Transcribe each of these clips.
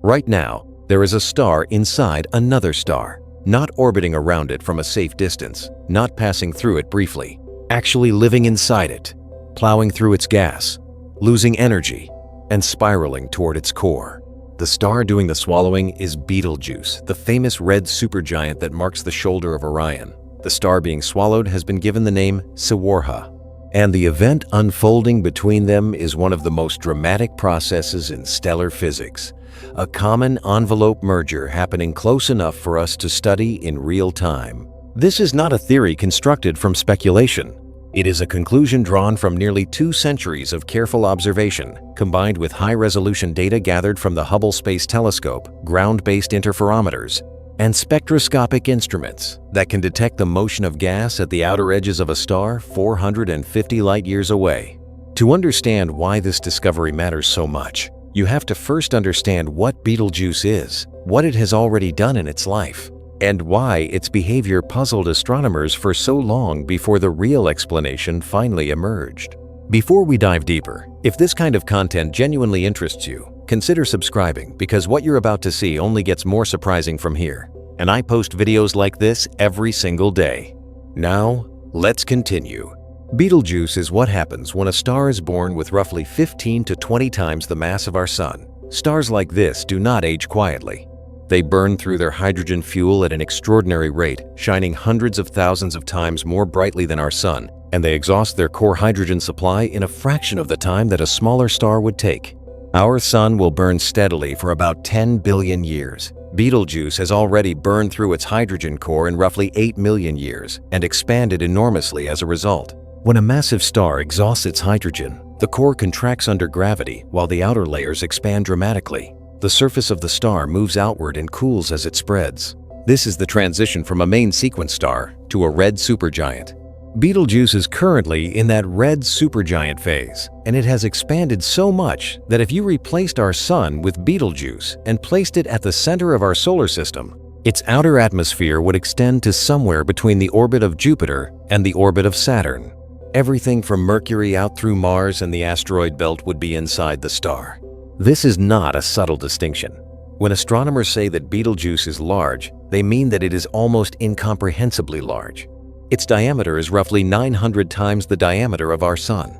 Right now, there is a star inside another star, not orbiting around it from a safe distance, not passing through it briefly, actually living inside it, plowing through its gas, losing energy, and spiraling toward its core. The star doing the swallowing is Betelgeuse, the famous red supergiant that marks the shoulder of Orion. The star being swallowed has been given the name Sawarha, and the event unfolding between them is one of the most dramatic processes in stellar physics, a common envelope merger happening close enough for us to study in real time. This is not a theory constructed from speculation. It is a conclusion drawn from nearly 2 centuries of careful observation, combined with high-resolution data gathered from the Hubble Space Telescope, ground-based interferometers, and spectroscopic instruments that can detect the motion of gas at the outer edges of a star 450 light-years away. To understand why this discovery matters so much, you have to first understand what Betelgeuse is, what it has already done in its life, and why its behavior puzzled astronomers for so long before the real explanation finally emerged. Before we dive deeper, if this kind of content genuinely interests you, consider subscribing because what you're about to see only gets more surprising from here. And I post videos like this every single day. Now, let's continue. Betelgeuse is what happens when a star is born with roughly 15 to 20 times the mass of our Sun. Stars like this do not age quietly. They burn through their hydrogen fuel at an extraordinary rate, shining hundreds of thousands of times more brightly than our Sun, and they exhaust their core hydrogen supply in a fraction of the time that a smaller star would take. Our Sun will burn steadily for about 10 billion years. Betelgeuse has already burned through its hydrogen core in roughly 8 million years and expanded enormously as a result. When a massive star exhausts its hydrogen, the core contracts under gravity while the outer layers expand dramatically. The surface of the star moves outward and cools as it spreads. This is the transition from a main sequence star to a red supergiant. Betelgeuse is currently in that red supergiant phase, and it has expanded so much that if you replaced our Sun with Betelgeuse and placed it at the center of our solar system, its outer atmosphere would extend to somewhere between the orbit of Jupiter and the orbit of Saturn. Everything from Mercury out through Mars and the asteroid belt would be inside the star. This is not a subtle distinction. When astronomers say that Betelgeuse is large, they mean that it is almost incomprehensibly large. Its diameter is roughly 900 times the diameter of our Sun.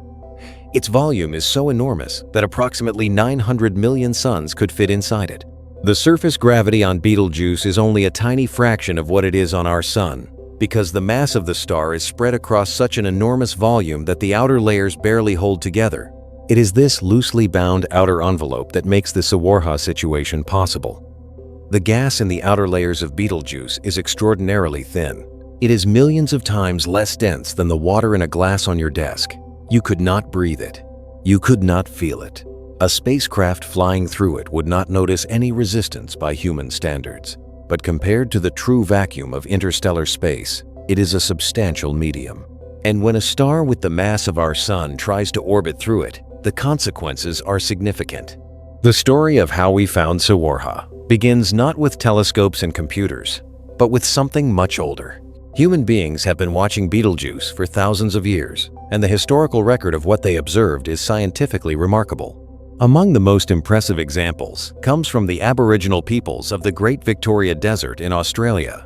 Its volume is so enormous that approximately 900 million suns could fit inside it. The surface gravity on Betelgeuse is only a tiny fraction of what it is on our Sun, because the mass of the star is spread across such an enormous volume that the outer layers barely hold together. It is this loosely bound outer envelope that makes the Sawarha situation possible. The gas in the outer layers of Betelgeuse is extraordinarily thin. It is millions of times less dense than the water in a glass on your desk. You could not breathe it. You could not feel it. A spacecraft flying through it would not notice any resistance by human standards. But compared to the true vacuum of interstellar space, it is a substantial medium. And when a star with the mass of our Sun tries to orbit through it, the consequences are significant. The story of how we found Sawarha begins not with telescopes and computers, but with something much older. Human beings have been watching Betelgeuse for thousands of years, and the historical record of what they observed is scientifically remarkable. Among the most impressive examples comes from the Aboriginal peoples of the Great Victoria Desert in Australia.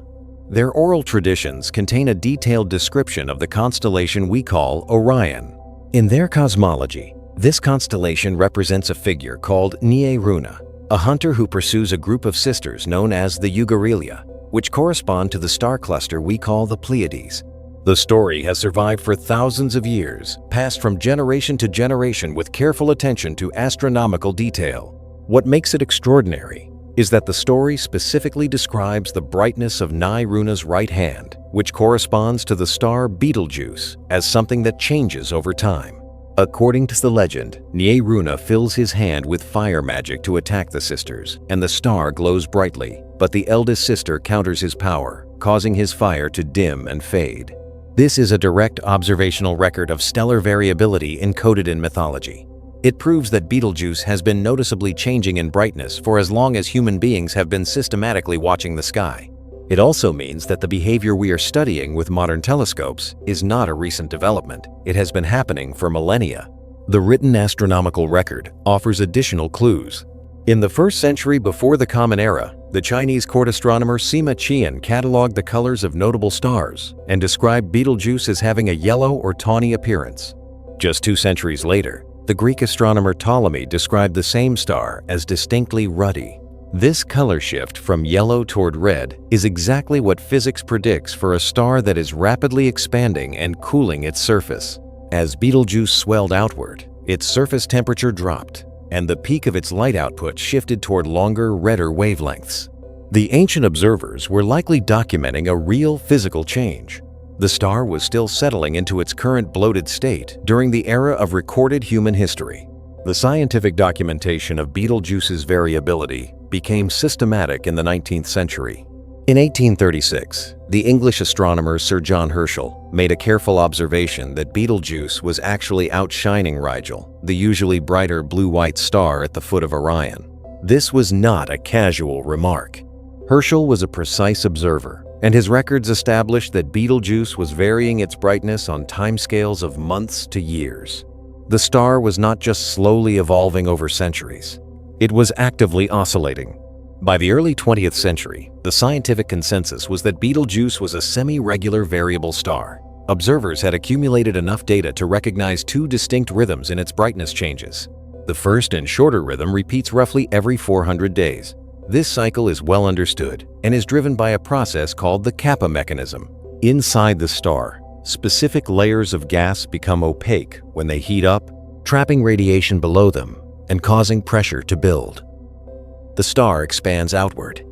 Their oral traditions contain a detailed description of the constellation we call Orion. In their cosmology, this constellation represents a figure called Runa, a hunter who pursues a group of sisters known as the Eugarelia, which correspond to the star cluster we call the Pleiades. The story has survived for thousands of years, passed from generation to generation with careful attention to astronomical detail. What makes it extraordinary is that the story specifically describes the brightness of Runa's right hand, which corresponds to the star Betelgeuse, as something that changes over time. According to the legend, Runa fills his hand with fire magic to attack the sisters, and the star glows brightly, but the eldest sister counters his power, causing his fire to dim and fade. This is a direct observational record of stellar variability encoded in mythology. It proves that Betelgeuse has been noticeably changing in brightness for as long as human beings have been systematically watching the sky. It also means that the behavior we are studying with modern telescopes is not a recent development. It has been happening for millennia. The written astronomical record offers additional clues. In the 1st century before the Common Era, the Chinese court astronomer Sima Qian cataloged the colors of notable stars and described Betelgeuse as having a yellow or tawny appearance. Just 2 centuries later, the Greek astronomer Ptolemy described the same star as distinctly ruddy. This color shift from yellow toward red is exactly what physics predicts for a star that is rapidly expanding and cooling its surface. As Betelgeuse swelled outward, its surface temperature dropped, and the peak of its light output shifted toward longer, redder wavelengths. The ancient observers were likely documenting a real physical change. The star was still settling into its current bloated state during the era of recorded human history. The scientific documentation of Betelgeuse's variability became systematic in the 19th century. In 1836, the English astronomer Sir John Herschel made a careful observation that Betelgeuse was actually outshining Rigel, the usually brighter blue-white star at the foot of Orion. This was not a casual remark. Herschel was a precise observer, and his records established that Betelgeuse was varying its brightness on timescales of months to years. The star was not just slowly evolving over centuries. It was actively oscillating. By the early 20th century, the scientific consensus was that Betelgeuse was a semi-regular variable star. Observers had accumulated enough data to recognize 2 distinct rhythms in its brightness changes. The first and shorter rhythm repeats roughly every 400 days. This cycle is well understood and is driven by a process called the Kappa mechanism. Inside the star, specific layers of gas become opaque when they heat up, trapping radiation below them and causing pressure to build. The star expands outward.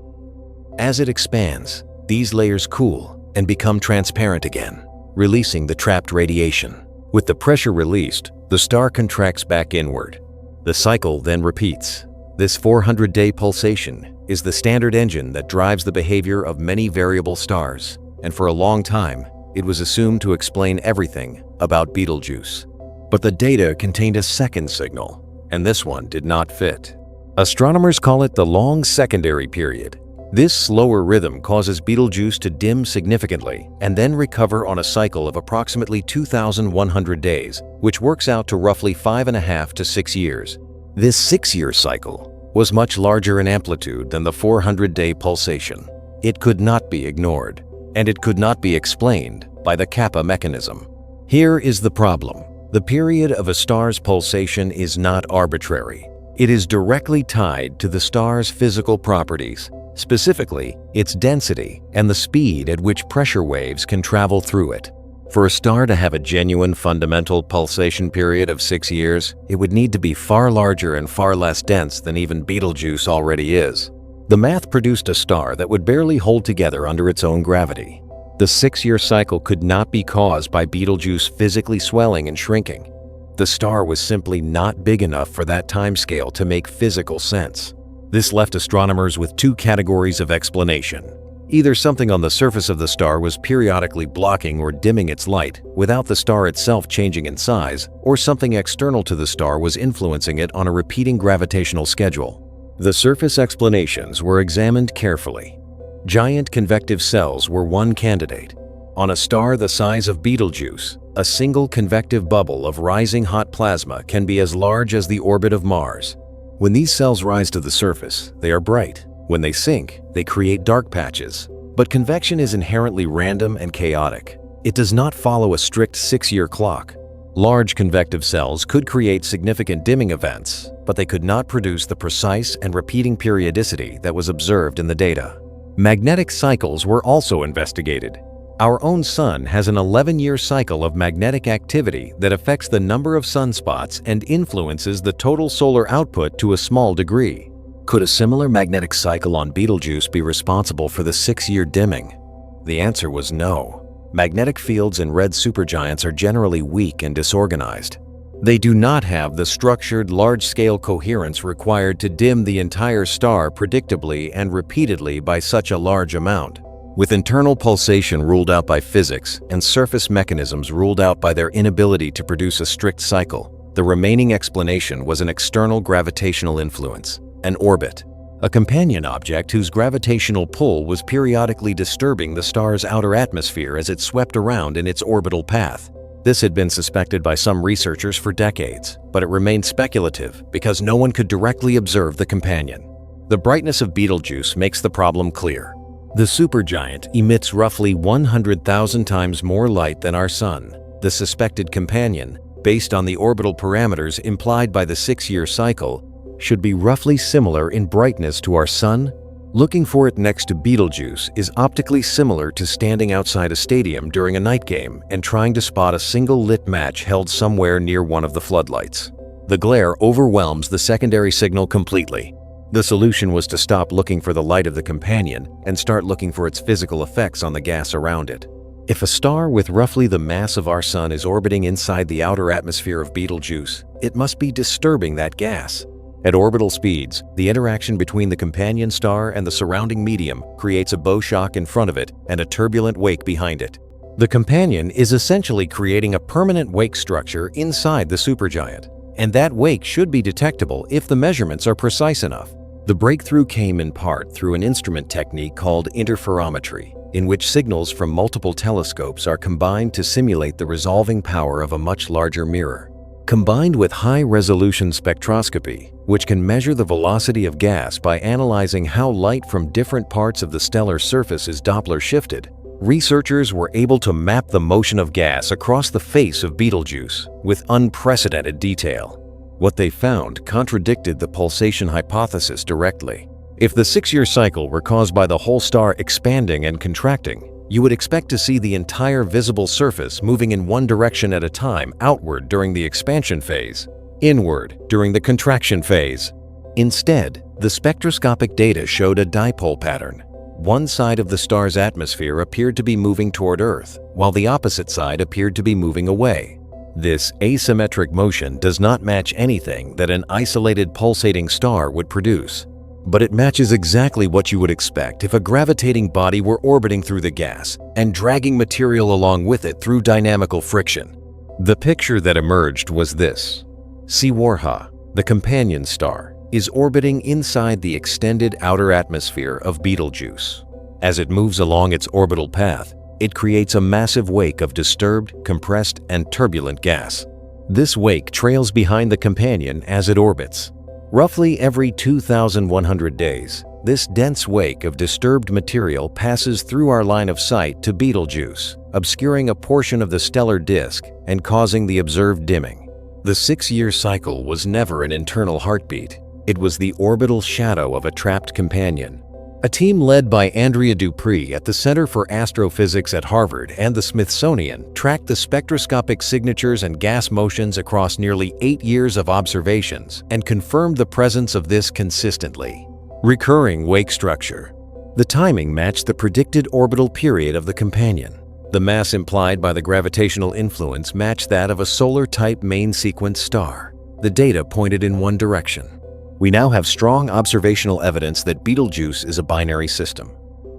As it expands, these layers cool and become transparent again, releasing the trapped radiation. With the pressure released, the star contracts back inward. The cycle then repeats. This 400-day pulsation is the standard engine that drives the behavior of many variable stars, and for a long time, it was assumed to explain everything about Betelgeuse. But the data contained a second signal, and this one did not fit. Astronomers call it the long secondary period. This slower rhythm causes Betelgeuse to dim significantly and then recover on a cycle of approximately 2,100 days, which works out to roughly 5.5 to 6 years. This 6-year cycle was much larger in amplitude than the 400-day pulsation. It could not be ignored, and it could not be explained by the Kappa mechanism. Here is the problem. The period of a star's pulsation is not arbitrary. It is directly tied to the star's physical properties, specifically its density and the speed at which pressure waves can travel through it. For a star to have a genuine fundamental pulsation period of 6 years, it would need to be far larger and far less dense than even Betelgeuse already is. The math produced a star that would barely hold together under its own gravity. The 6-year cycle could not be caused by Betelgeuse physically swelling and shrinking. The star was simply not big enough for that timescale to make physical sense. This left astronomers with 2 categories of explanation. Either something on the surface of the star was periodically blocking or dimming its light without the star itself changing in size, or something external to the star was influencing it on a repeating gravitational schedule. The surface explanations were examined carefully. Giant convective cells were one candidate. On a star the size of Betelgeuse, a single convective bubble of rising hot plasma can be as large as the orbit of Mars. When these cells rise to the surface, they are bright. When they sink, they create dark patches. But convection is inherently random and chaotic. It does not follow a strict 6-year clock. Large convective cells could create significant dimming events, but they could not produce the precise and repeating periodicity that was observed in the data. Magnetic cycles were also investigated. Our own sun has an 11-year cycle of magnetic activity that affects the number of sunspots and influences the total solar output to a small degree. Could a similar magnetic cycle on Betelgeuse be responsible for the 6-year dimming? The answer was no. Magnetic fields in red supergiants are generally weak and disorganized. They do not have the structured, large-scale coherence required to dim the entire star predictably and repeatedly by such a large amount. With internal pulsation ruled out by physics and surface mechanisms ruled out by their inability to produce a strict cycle, the remaining explanation was an external gravitational influence, an orbit, a companion object whose gravitational pull was periodically disturbing the star's outer atmosphere as it swept around in its orbital path. This had been suspected by some researchers for decades, but it remained speculative because no one could directly observe the companion. The brightness of Betelgeuse makes the problem clear. The supergiant emits roughly 100,000 times more light than our Sun. The suspected companion, based on the orbital parameters implied by the 6-year cycle, should be roughly similar in brightness to our Sun. Looking for it next to Betelgeuse is optically similar to standing outside a stadium during a night game and trying to spot a single lit match held somewhere near one of the floodlights. The glare overwhelms the secondary signal completely. The solution was to stop looking for the light of the companion and start looking for its physical effects on the gas around it. If a star with roughly the mass of our Sun is orbiting inside the outer atmosphere of Betelgeuse, it must be disturbing that gas. At orbital speeds, the interaction between the companion star and the surrounding medium creates a bow shock in front of it and a turbulent wake behind it. The companion is essentially creating a permanent wake structure inside the supergiant, and that wake should be detectable if the measurements are precise enough. The breakthrough came in part through an instrument technique called interferometry, in which signals from multiple telescopes are combined to simulate the resolving power of a much larger mirror. Combined with high-resolution spectroscopy, which can measure the velocity of gas by analyzing how light from different parts of the stellar surface is Doppler shifted, researchers were able to map the motion of gas across the face of Betelgeuse with unprecedented detail. What they found contradicted the pulsation hypothesis directly. If the 6-year cycle were caused by the whole star expanding and contracting, you would expect to see the entire visible surface moving in one direction at a time outward during the expansion phase, inward during the contraction phase. Instead, the spectroscopic data showed a dipole pattern. One side of the star's atmosphere appeared to be moving toward Earth, while the opposite side appeared to be moving away. This asymmetric motion does not match anything that an isolated pulsating star would produce. But it matches exactly what you would expect if a gravitating body were orbiting through the gas and dragging material along with it through dynamical friction. The picture that emerged was this. Siwarha, the companion star, is orbiting inside the extended outer atmosphere of Betelgeuse. As it moves along its orbital path, it creates a massive wake of disturbed, compressed, and turbulent gas. This wake trails behind the companion as it orbits. Roughly every 2,100 days, this dense wake of disturbed material passes through our line of sight to Betelgeuse, obscuring a portion of the stellar disk and causing the observed dimming. The 6-year cycle was never an internal heartbeat. It was the orbital shadow of a trapped companion. A team led by Andrea Dupree at the Center for Astrophysics at Harvard and the Smithsonian tracked the spectroscopic signatures and gas motions across nearly 8 years of observations and confirmed the presence of this consistently. Recurring wake structure. The timing matched the predicted orbital period of the companion. The mass implied by the gravitational influence matched that of a solar-type main sequence star. The data pointed in one direction. We now have strong observational evidence that Betelgeuse is a binary system.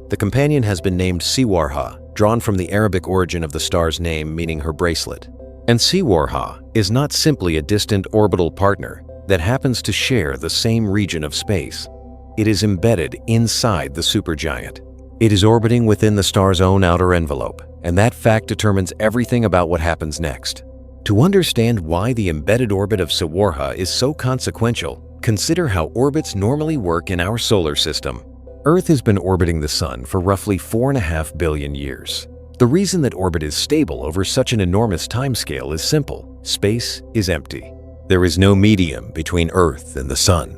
The companion has been named Siwarha, drawn from the Arabic origin of the star's name meaning her bracelet. And Siwarha is not simply a distant orbital partner that happens to share the same region of space. It is embedded inside the supergiant. It is orbiting within the star's own outer envelope, and that fact determines everything about what happens next. To understand why the embedded orbit of Siwarha is so consequential, consider how orbits normally work in our solar system. Earth has been orbiting the Sun for roughly 4.5 billion years. The reason that orbit is stable over such an enormous timescale is simple. Space is empty. There is no medium between Earth and the Sun.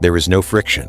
There is no friction.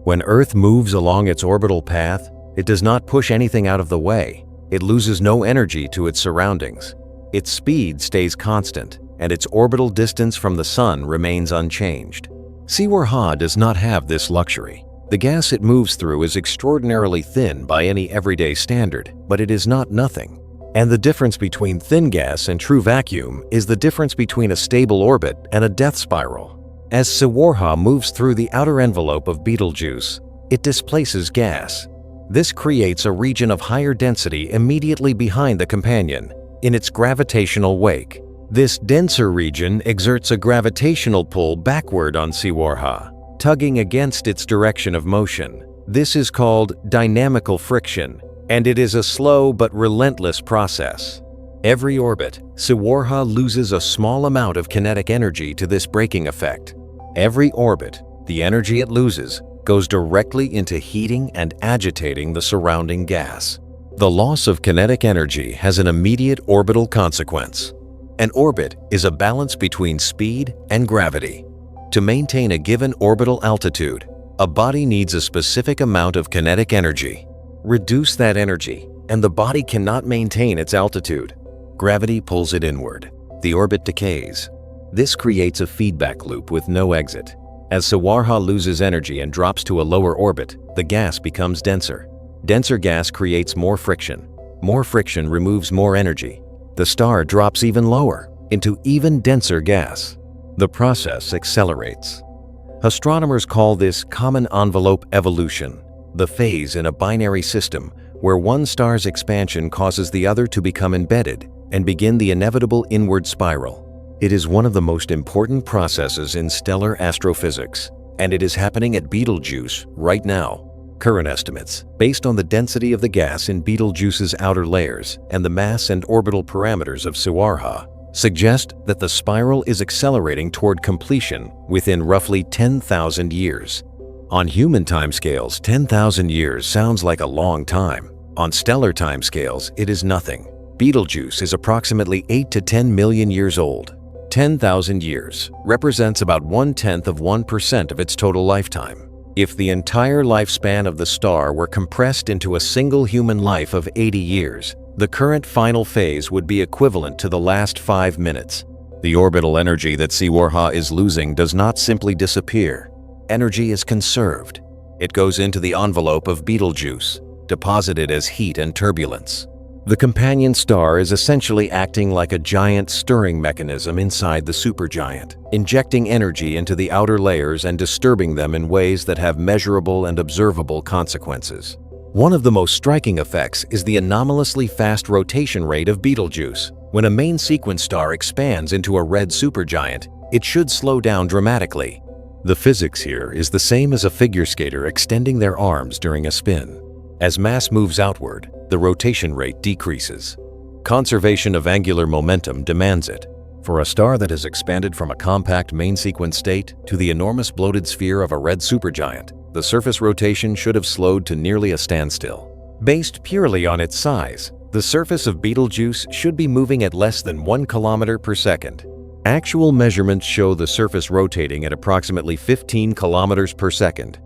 When Earth moves along its orbital path, it does not push anything out of the way. It loses no energy to its surroundings. Its speed stays constant, and its orbital distance from the Sun remains unchanged. Siwarha does not have this luxury. The gas it moves through is extraordinarily thin by any everyday standard, but it is not nothing. And the difference between thin gas and true vacuum is the difference between a stable orbit and a death spiral. As Siwarha moves through the outer envelope of Betelgeuse, it displaces gas. This creates a region of higher density immediately behind the companion, in its gravitational wake. This denser region exerts a gravitational pull backward on Siwarha, tugging against its direction of motion. This is called dynamical friction, and it is a slow but relentless process. Every orbit, Sawarha loses a small amount of kinetic energy to this braking effect. Every orbit, the energy it loses goes directly into heating and agitating the surrounding gas. The loss of kinetic energy has an immediate orbital consequence. An orbit is a balance between speed and gravity. To maintain a given orbital altitude, a body needs a specific amount of kinetic energy. Reduce that energy, and the body cannot maintain its altitude. Gravity pulls it inward. The orbit decays. This creates a feedback loop with no exit. As Sawarha loses energy and drops to a lower orbit, the gas becomes denser. Denser gas creates more friction. More friction removes more energy. The star drops even lower, into even denser gas. The process accelerates. Astronomers call this common envelope evolution, the phase in a binary system where one star's expansion causes the other to become embedded and begin the inevitable inward spiral. It is one of the most important processes in stellar astrophysics, and it is happening at Betelgeuse right now. Current estimates, based on the density of the gas in Betelgeuse's outer layers and the mass and orbital parameters of Sawarha, suggest that the spiral is accelerating toward completion within roughly 10,000 years. On human timescales, 10,000 years sounds like a long time. On stellar timescales, it is nothing. Betelgeuse is approximately 8 to 10 million years old. 10,000 years represents about 0.1% of its total lifetime. If the entire lifespan of the star were compressed into a single human life of 80 years, the current final phase would be equivalent to the last 5 minutes. The orbital energy that Sawarha is losing does not simply disappear. Energy is conserved. It goes into the envelope of Betelgeuse, deposited as heat and turbulence. The companion star is essentially acting like a giant stirring mechanism inside the supergiant, injecting energy into the outer layers and disturbing them in ways that have measurable and observable consequences. One of the most striking effects is the anomalously fast rotation rate of Betelgeuse. When a main sequence star expands into a red supergiant, it should slow down dramatically. The physics here is the same as a figure skater extending their arms during a spin. As mass moves outward, the rotation rate decreases. Conservation of angular momentum demands it. For a star that has expanded from a compact main sequence state to the enormous bloated sphere of a red supergiant, the surface rotation should have slowed to nearly a standstill. Based purely on its size, the surface of Betelgeuse should be moving at less than 1 kilometer per second. Actual measurements show the surface rotating at approximately 15 kilometers per second.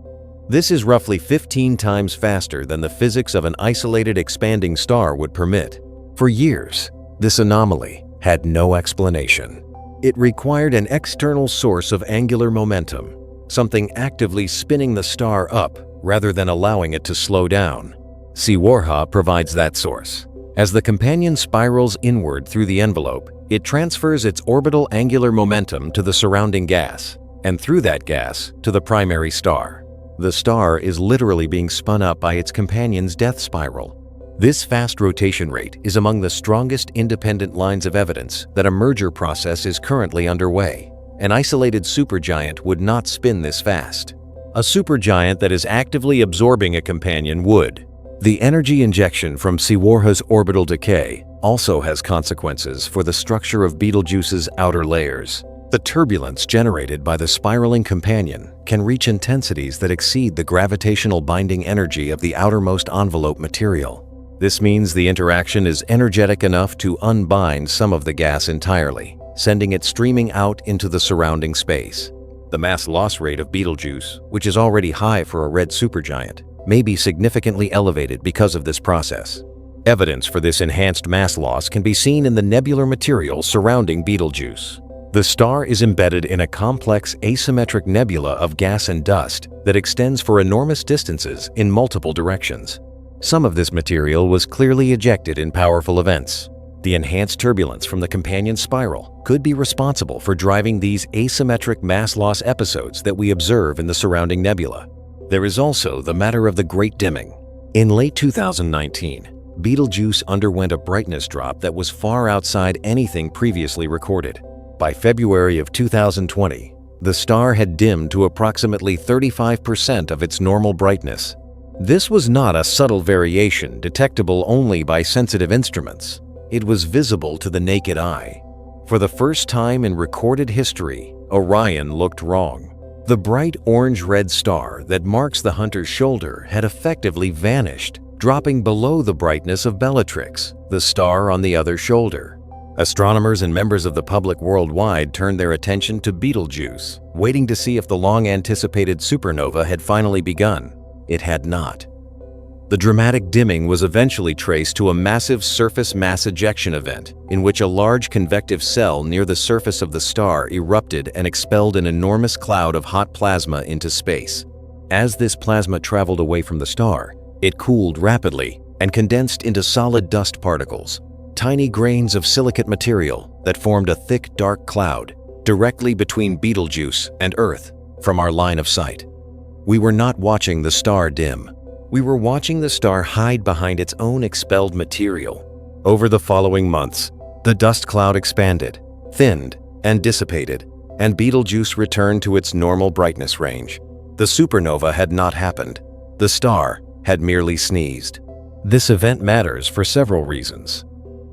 This is roughly 15 times faster than the physics of an isolated expanding star would permit. For years, this anomaly had no explanation. It required an external source of angular momentum, something actively spinning the star up rather than allowing it to slow down. Sawarha provides that source. As the companion spirals inward through the envelope, it transfers its orbital angular momentum to the surrounding gas, and through that gas to the primary star. The star is literally being spun up by its companion's death spiral. This fast rotation rate is among the strongest independent lines of evidence that a merger process is currently underway. An isolated supergiant would not spin this fast. A supergiant that is actively absorbing a companion would. The energy injection from Sawarha's orbital decay also has consequences for the structure of Betelgeuse's outer layers. The turbulence generated by the spiraling companion can reach intensities that exceed the gravitational binding energy of the outermost envelope material. This means the interaction is energetic enough to unbind some of the gas entirely, sending it streaming out into the surrounding space. The mass loss rate of Betelgeuse, which is already high for a red supergiant, may be significantly elevated because of this process. Evidence for this enhanced mass loss can be seen in the nebular material surrounding Betelgeuse. The star is embedded in a complex asymmetric nebula of gas and dust that extends for enormous distances in multiple directions. Some of this material was clearly ejected in powerful events. The enhanced turbulence from the companion spiral could be responsible for driving these asymmetric mass loss episodes that we observe in the surrounding nebula. There is also the matter of the Great Dimming. In late 2019, Betelgeuse underwent a brightness drop that was far outside anything previously recorded. By February of 2020, the star had dimmed to approximately 35% of its normal brightness. This was not a subtle variation detectable only by sensitive instruments. It was visible to the naked eye. For the first time in recorded history, Orion looked wrong. The bright orange-red star that marks the hunter's shoulder had effectively vanished, dropping below the brightness of Bellatrix, the star on the other shoulder. Astronomers and members of the public worldwide turned their attention to Betelgeuse, waiting to see if the long-anticipated supernova had finally begun. It had not. The dramatic dimming was eventually traced to a massive surface mass ejection event, in which a large convective cell near the surface of the star erupted and expelled an enormous cloud of hot plasma into space. As this plasma traveled away from the star, it cooled rapidly and condensed into solid dust particles, tiny grains of silicate material that formed a thick, dark cloud directly between Betelgeuse and Earth from our line of sight. We were not watching the star dim. We were watching the star hide behind its own expelled material. Over the following months, the dust cloud expanded, thinned, and dissipated, and Betelgeuse returned to its normal brightness range. The supernova had not happened. The star had merely sneezed. This event matters for several reasons.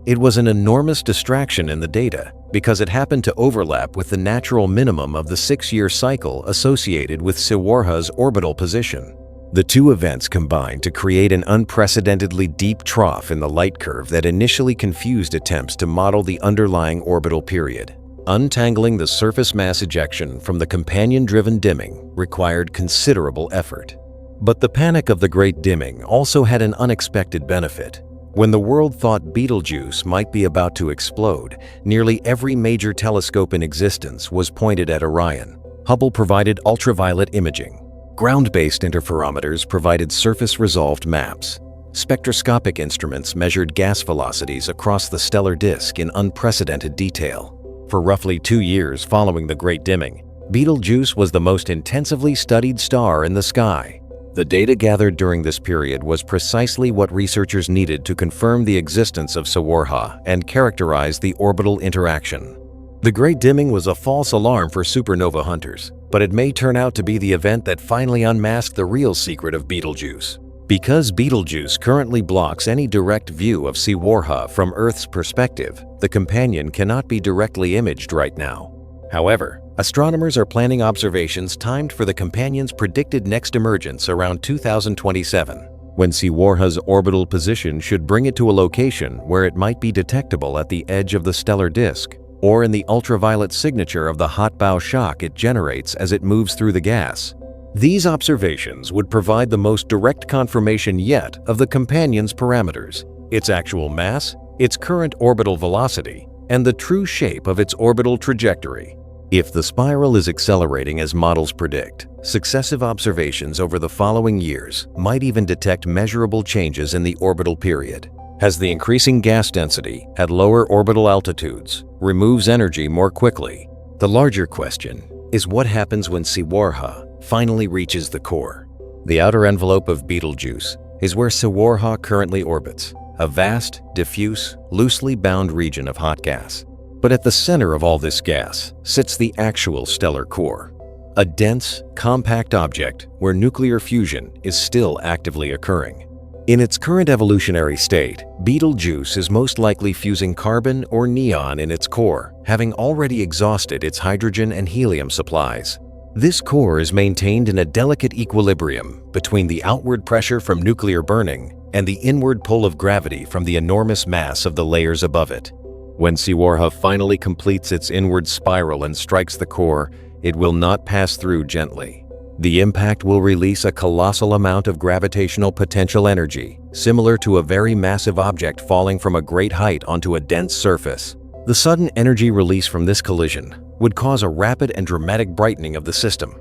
It was an enormous distraction in the data because it happened to overlap with the natural minimum of the 6-year cycle associated with Sawarha's orbital position. The two events combined to create an unprecedentedly deep trough in the light curve that initially confused attempts to model the underlying orbital period. Untangling the surface mass ejection from the companion-driven dimming required considerable effort. But the panic of the Great Dimming also had an unexpected benefit. When the world thought Betelgeuse might be about to explode, nearly every major telescope in existence was pointed at Orion. Hubble provided ultraviolet imaging. Ground-based interferometers provided surface-resolved maps. Spectroscopic instruments measured gas velocities across the stellar disk in unprecedented detail. For roughly 2 years following the Great Dimming, Betelgeuse was the most intensively studied star in the sky. The data gathered during this period was precisely what researchers needed to confirm the existence of Sawarha and characterize the orbital interaction. The Great Dimming was a false alarm for supernova hunters, but it may turn out to be the event that finally unmasked the real secret of Betelgeuse. Because Betelgeuse currently blocks any direct view of Sawarha from Earth's perspective, the companion cannot be directly imaged right now. However, astronomers are planning observations timed for the companion's predicted next emergence around 2027, when Sawarha's orbital position should bring it to a location where it might be detectable at the edge of the stellar disk, or in the ultraviolet signature of the hot bow shock it generates as it moves through the gas. These observations would provide the most direct confirmation yet of the companion's parameters, its actual mass, its current orbital velocity, and the true shape of its orbital trajectory. If the spiral is accelerating as models predict, successive observations over the following years might even detect measurable changes in the orbital period. As the increasing gas density at lower orbital altitudes removes energy more quickly, the larger question is what happens when Sawarha finally reaches the core. The outer envelope of Betelgeuse is where Sawarha currently orbits, a vast, diffuse, loosely bound region of hot gas. But at the center of all this gas sits the actual stellar core, a dense, compact object where nuclear fusion is still actively occurring. In its current evolutionary state, Betelgeuse is most likely fusing carbon or neon in its core, having already exhausted its hydrogen and helium supplies. This core is maintained in a delicate equilibrium between the outward pressure from nuclear burning and the inward pull of gravity from the enormous mass of the layers above it. When Sawarha finally completes its inward spiral and strikes the core, it will not pass through gently. The impact will release a colossal amount of gravitational potential energy, similar to a very massive object falling from a great height onto a dense surface. The sudden energy release from this collision would cause a rapid and dramatic brightening of the system.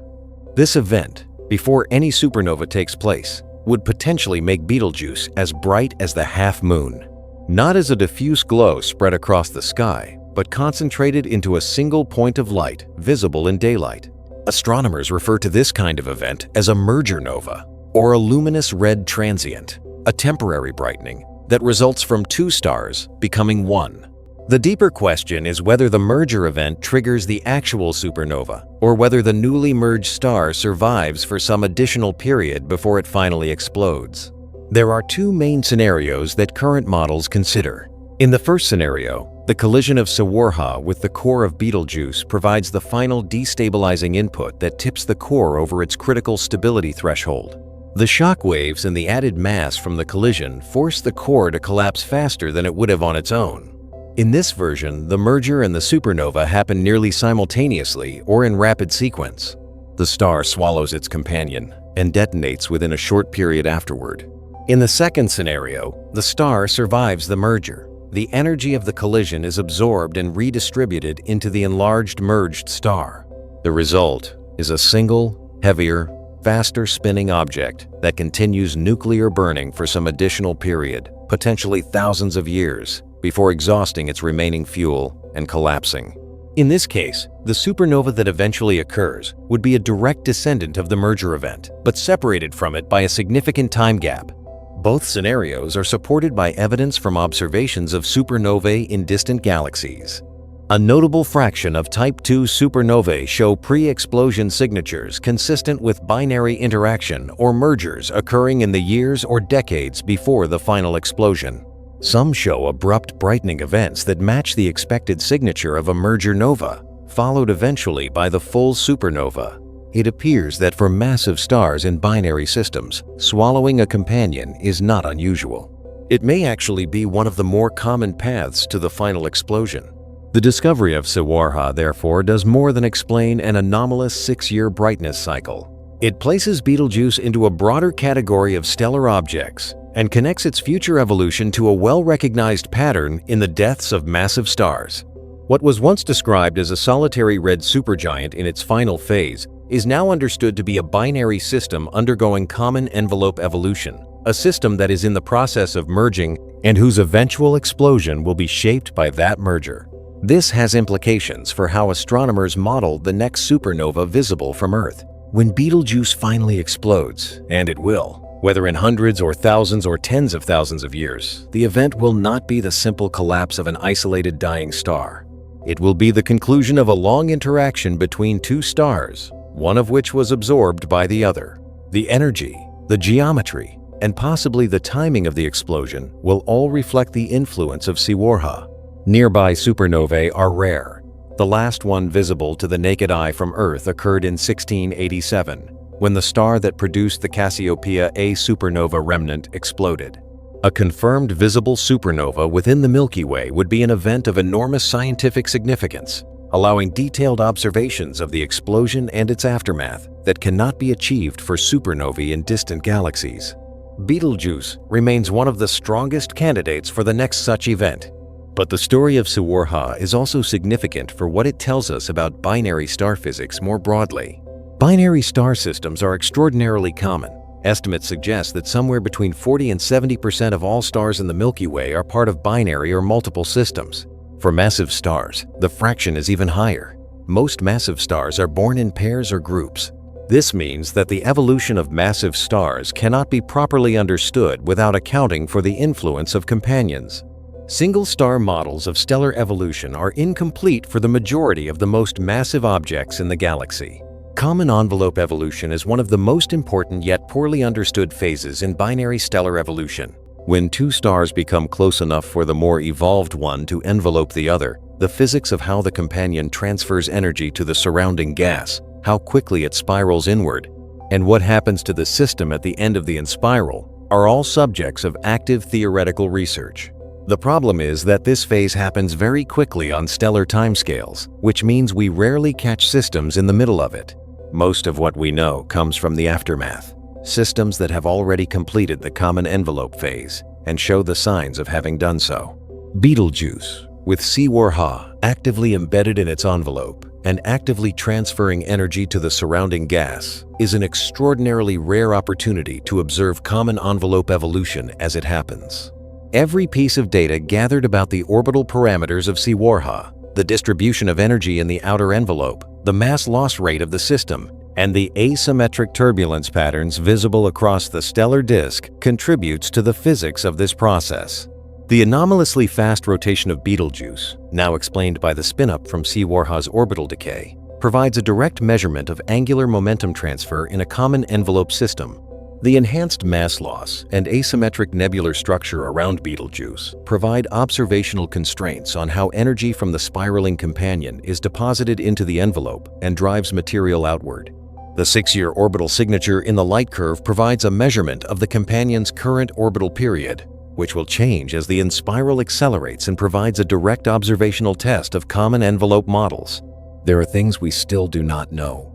This event, before any supernova takes place, would potentially make Betelgeuse as bright as the half moon. Not as a diffuse glow spread across the sky, but concentrated into a single point of light visible in daylight. Astronomers refer to this kind of event as a merger nova, or a luminous red transient, a temporary brightening that results from two stars becoming one. The deeper question is whether the merger event triggers the actual supernova, or whether the newly merged star survives for some additional period before it finally explodes. There are two main scenarios that current models consider. In the first scenario, the collision of Sawarha with the core of Betelgeuse provides the final destabilizing input that tips the core over its critical stability threshold. The shock waves and the added mass from the collision force the core to collapse faster than it would have on its own. In this version, the merger and the supernova happen nearly simultaneously or in rapid sequence. The star swallows its companion and detonates within a short period afterward. In the second scenario, the star survives the merger. The energy of the collision is absorbed and redistributed into the enlarged merged star. The result is a single, heavier, faster spinning object that continues nuclear burning for some additional period, potentially thousands of years, before exhausting its remaining fuel and collapsing. In this case, the supernova that eventually occurs would be a direct descendant of the merger event, but separated from it by a significant time gap. Both scenarios are supported by evidence from observations of supernovae in distant galaxies. A notable fraction of Type II supernovae show pre-explosion signatures consistent with binary interaction or mergers occurring in the years or decades before the final explosion. Some show abrupt brightening events that match the expected signature of a merger nova, followed eventually by the full supernova. It appears that for massive stars in binary systems, swallowing a companion is not unusual. It may actually be one of the more common paths to the final explosion. The discovery of Sawarha, therefore, does more than explain an anomalous 6-year brightness cycle. It places Betelgeuse into a broader category of stellar objects and connects its future evolution to a well-recognized pattern in the deaths of massive stars. What was once described as a solitary red supergiant in its final phase is now understood to be a binary system undergoing common envelope evolution, a system that is in the process of merging and whose eventual explosion will be shaped by that merger. This has implications for how astronomers model the next supernova visible from Earth. When Betelgeuse finally explodes, and it will, whether in hundreds or thousands or tens of thousands of years, the event will not be the simple collapse of an isolated dying star. It will be the conclusion of a long interaction between two stars, one of which was absorbed by the other. The energy, the geometry, and possibly the timing of the explosion will all reflect the influence of Sawarha. Nearby supernovae are rare. The last one visible to the naked eye from Earth occurred in 1687, when the star that produced the Cassiopeia A supernova remnant exploded. A confirmed visible supernova within the Milky Way would be an event of enormous scientific significance, allowing detailed observations of the explosion and its aftermath that cannot be achieved for supernovae in distant galaxies. Betelgeuse remains one of the strongest candidates for the next such event. But the story of Sawarha is also significant for what it tells us about binary star physics more broadly. Binary star systems are extraordinarily common. Estimates suggest that somewhere between 40 and 70% of all stars in the Milky Way are part of binary or multiple systems. For massive stars, the fraction is even higher. Most massive stars are born in pairs or groups. This means that the evolution of massive stars cannot be properly understood without accounting for the influence of companions. Single-star models of stellar evolution are incomplete for the majority of the most massive objects in the galaxy. Common envelope evolution is one of the most important yet poorly understood phases in binary stellar evolution. When two stars become close enough for the more evolved one to envelope the other, the physics of how the companion transfers energy to the surrounding gas, how quickly it spirals inward, and what happens to the system at the end of the inspiral are all subjects of active theoretical research. The problem is that this phase happens very quickly on stellar timescales, which means we rarely catch systems in the middle of it. Most of what we know comes from the aftermath, systems that have already completed the common envelope phase and show the signs of having done so. Betelgeuse, with Sawarha actively embedded in its envelope and actively transferring energy to the surrounding gas, is an extraordinarily rare opportunity to observe common envelope evolution as it happens. Every piece of data gathered about the orbital parameters of Sawarha, the distribution of energy in the outer envelope, the mass loss rate of the system, and the asymmetric turbulence patterns visible across the stellar disk contributes to the physics of this process. The anomalously fast rotation of Betelgeuse, now explained by the spin-up from Sawarha's orbital decay, provides a direct measurement of angular momentum transfer in a common envelope system. The enhanced mass loss and asymmetric nebular structure around Betelgeuse provide observational constraints on how energy from the spiraling companion is deposited into the envelope and drives material outward. The 6-year orbital signature in the light curve provides a measurement of the companion's current orbital period, which will change as the inspiral accelerates and provides a direct observational test of common envelope models. There are things we still do not know.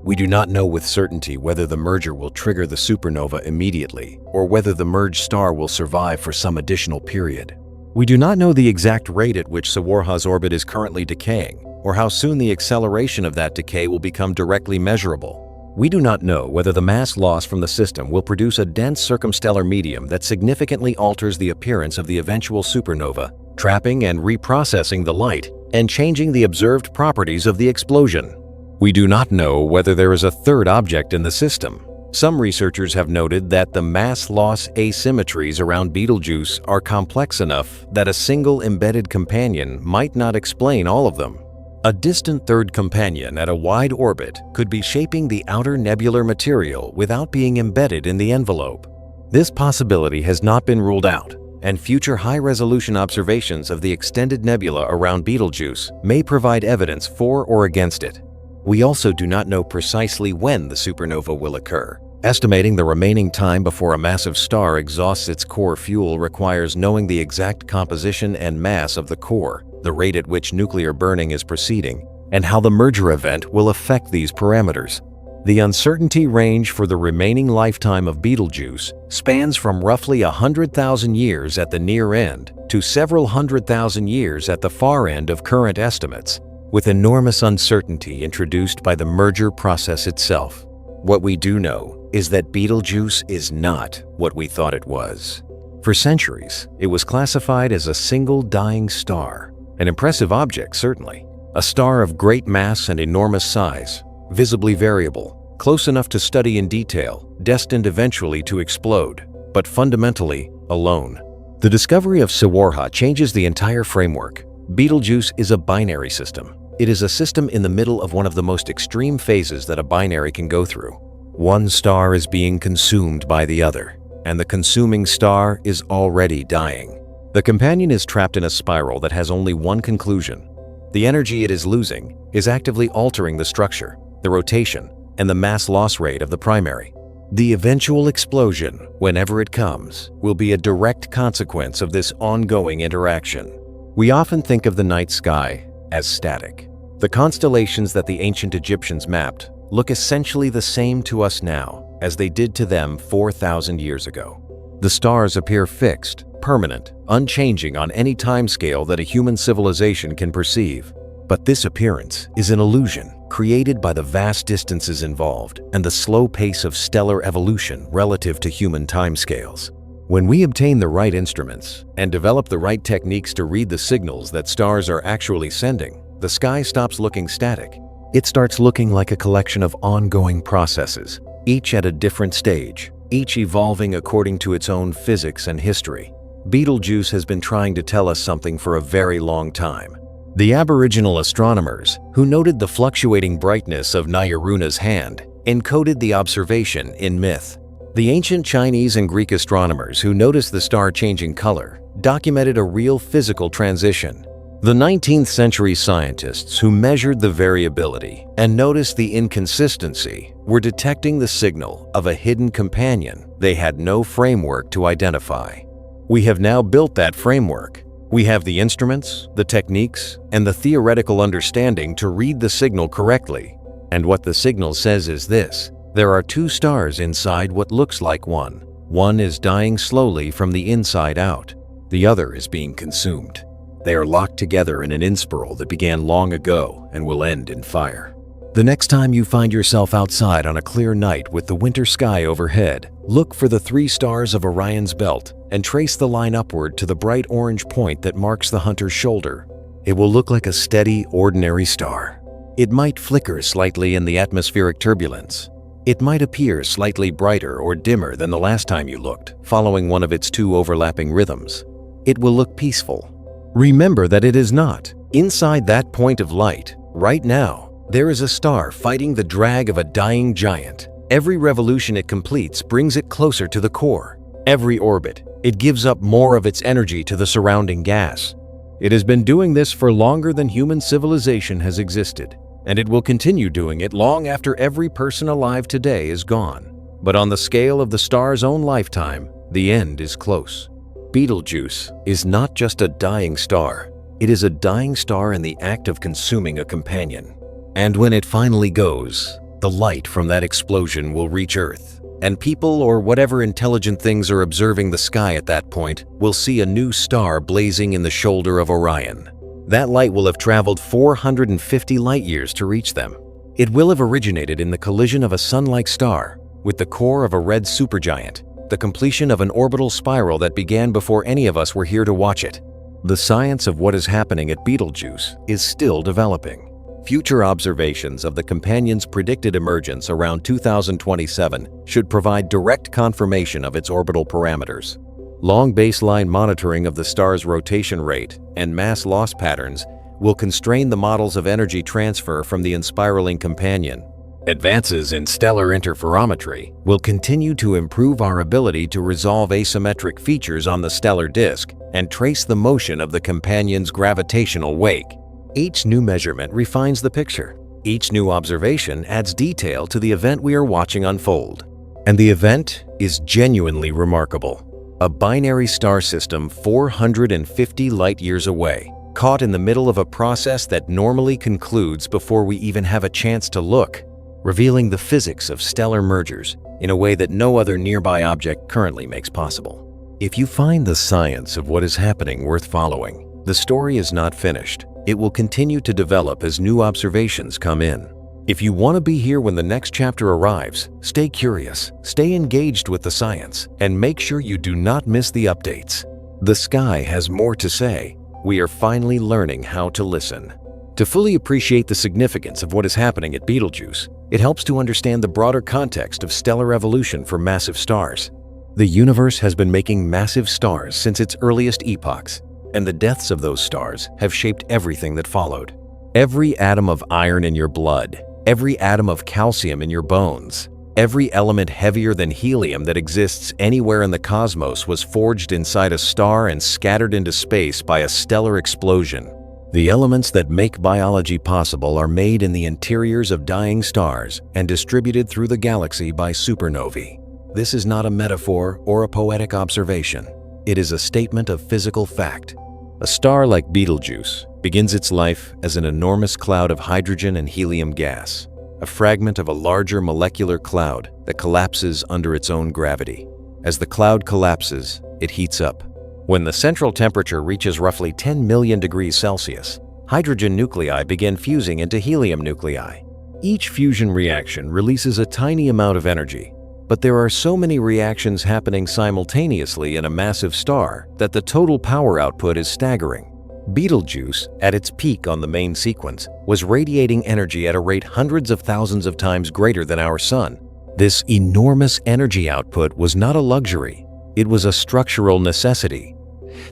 We do not know with certainty whether the merger will trigger the supernova immediately or whether the merged star will survive for some additional period. We do not know the exact rate at which Sawarha's orbit is currently decaying or how soon the acceleration of that decay will become directly measurable. We do not know whether the mass loss from the system will produce a dense circumstellar medium that significantly alters the appearance of the eventual supernova, trapping and reprocessing the light and changing the observed properties of the explosion. We do not know whether there is a third object in the system. Some researchers have noted that the mass loss asymmetries around Betelgeuse are complex enough that a single embedded companion might not explain all of them. A distant third companion at a wide orbit could be shaping the outer nebular material without being embedded in the envelope. This possibility has not been ruled out, and future high-resolution observations of the extended nebula around Betelgeuse may provide evidence for or against it. We also do not know precisely when the supernova will occur. Estimating the remaining time before a massive star exhausts its core fuel requires knowing the exact composition and mass of the core, the rate at which nuclear burning is proceeding, and how the merger event will affect these parameters. The uncertainty range for the remaining lifetime of Betelgeuse spans from roughly 100,000 years at the near end to several 100,000 years at the far end of current estimates, with enormous uncertainty introduced by the merger process itself. What we do know is that Betelgeuse is not what we thought it was. For centuries, it was classified as a single dying star, an impressive object certainly, a star of great mass and enormous size, visibly variable, close enough to study in detail, destined eventually to explode, but fundamentally alone. The discovery of Sawarha changes the entire framework. Betelgeuse is a binary system. It is a system in the middle of one of the most extreme phases that a binary can go through. One star is being consumed by the other, and the consuming star is already dying. The companion is trapped in a spiral that has only one conclusion. The energy it is losing is actively altering the structure, the rotation, and the mass loss rate of the primary. The eventual explosion, whenever it comes, will be a direct consequence of this ongoing interaction. We often think of the night sky as static. The constellations that the ancient Egyptians mapped look essentially the same to us now as they did to them 4,000 years ago. The stars appear fixed, permanent, unchanging on any timescale that a human civilization can perceive. But this appearance is an illusion created by the vast distances involved and the slow pace of stellar evolution relative to human timescales. When we obtain the right instruments and develop the right techniques to read the signals that stars are actually sending, the sky stops looking static. It starts looking like a collection of ongoing processes, each at a different stage, each evolving according to its own physics and history. Betelgeuse has been trying to tell us something for a very long time. The Aboriginal astronomers, who noted the fluctuating brightness of Nyaruna's hand, encoded the observation in myth. The ancient Chinese and Greek astronomers who noticed the star changing color documented a real physical transition. The 19th century scientists who measured the variability and noticed the inconsistency were detecting the signal of a hidden companion they had no framework to identify. We have now built that framework. We have the instruments, the techniques, and the theoretical understanding to read the signal correctly. And what the signal says is this: there are two stars inside what looks like one. One is dying slowly from the inside out. The other is being consumed. They are locked together in an inspiral that began long ago and will end in fire. The next time you find yourself outside on a clear night with the winter sky overhead, look for the 3 stars of Orion's belt and trace the line upward to the bright orange point that marks the hunter's shoulder. It will look like a steady, ordinary star. It might flicker slightly in the atmospheric turbulence. It might appear slightly brighter or dimmer than the last time you looked, following one of its 2 overlapping rhythms. It will look peaceful. Remember that it is not. Inside that point of light, right now, there is a star fighting the drag of a dying giant, Every revolution it completes brings it closer to the core. Every orbit, it gives up more of its energy to the surrounding gas. It has been doing this for longer than human civilization has existed, and it will continue doing it long after every person alive today is gone. But on the scale of the star's own lifetime, the end is close. Betelgeuse is not just a dying star. It is a dying star in the act of consuming a companion. And when it finally goes, the light from that explosion will reach Earth, and people or whatever intelligent things are observing the sky at that point will see a new star blazing in the shoulder of Orion. That light will have traveled 450 light-years to reach them. It will have originated in the collision of a sun-like star with the core of a red supergiant, the completion of an orbital spiral that began before any of us were here to watch it. The science of what is happening at Betelgeuse is still developing. Future observations of the companion's predicted emergence around 2027 should provide direct confirmation of its orbital parameters. Long baseline monitoring of the star's rotation rate and mass loss patterns will constrain the models of energy transfer from the enspiraling companion. Advances in stellar interferometry will continue to improve our ability to resolve asymmetric features on the stellar disk and trace the motion of the companion's gravitational wake. Each new measurement refines the picture. Each new observation adds detail to the event we are watching unfold. And the event is genuinely remarkable. A binary star system 450 light-years away, caught in the middle of a process that normally concludes before we even have a chance to look, revealing the physics of stellar mergers in a way that no other nearby object currently makes possible. If you find the science of what is happening worth following, the story is not finished. It will continue to develop as new observations come in. If you want to be here when the next chapter arrives, stay curious, stay engaged with the science, and make sure you do not miss the updates. The sky has more to say. We are finally learning how to listen. To fully appreciate the significance of what is happening at Betelgeuse, it helps to understand the broader context of stellar evolution for massive stars. The universe has been making massive stars since its earliest epochs, and the deaths of those stars have shaped everything that followed. Every atom of iron in your blood, every atom of calcium in your bones, every element heavier than helium that exists anywhere in the cosmos was forged inside a star and scattered into space by a stellar explosion. The elements that make biology possible are made in the interiors of dying stars and distributed through the galaxy by supernovae. This is not a metaphor or a poetic observation. It is a statement of physical fact. A star like Betelgeuse begins its life as an enormous cloud of hydrogen and helium gas, a fragment of a larger molecular cloud that collapses under its own gravity. As the cloud collapses, it heats up. When the central temperature reaches roughly 10 million degrees Celsius, hydrogen nuclei begin fusing into helium nuclei. Each fusion reaction releases a tiny amount of energy, but there are so many reactions happening simultaneously in a massive star that the total power output is staggering. Betelgeuse, at its peak on the main sequence, was radiating energy at a rate hundreds of thousands of times greater than our Sun. This enormous energy output was not a luxury. It was a structural necessity.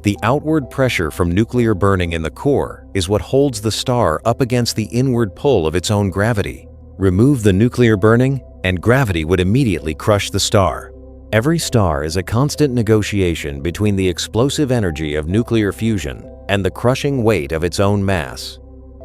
The outward pressure from nuclear burning in the core is what holds the star up against the inward pull of its own gravity. Remove the nuclear burning, and gravity would immediately crush the star. Every star is a constant negotiation between the explosive energy of nuclear fusion and the crushing weight of its own mass.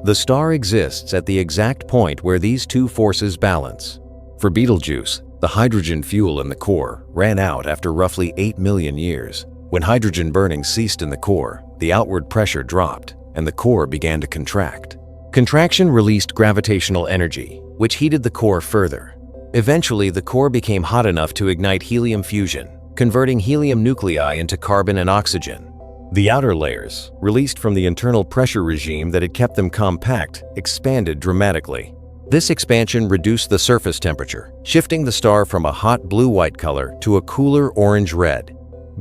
The star exists at the exact point where these two forces balance. For Betelgeuse, the hydrogen fuel in the core ran out after roughly 8 million years. When hydrogen burning ceased in the core, the outward pressure dropped, and the core began to contract. Contraction released gravitational energy, which heated the core further. Eventually, the core became hot enough to ignite helium fusion, converting helium nuclei into carbon and oxygen. The outer layers, released from the internal pressure regime that had kept them compact, expanded dramatically. This expansion reduced the surface temperature, shifting the star from a hot blue-white color to a cooler orange-red.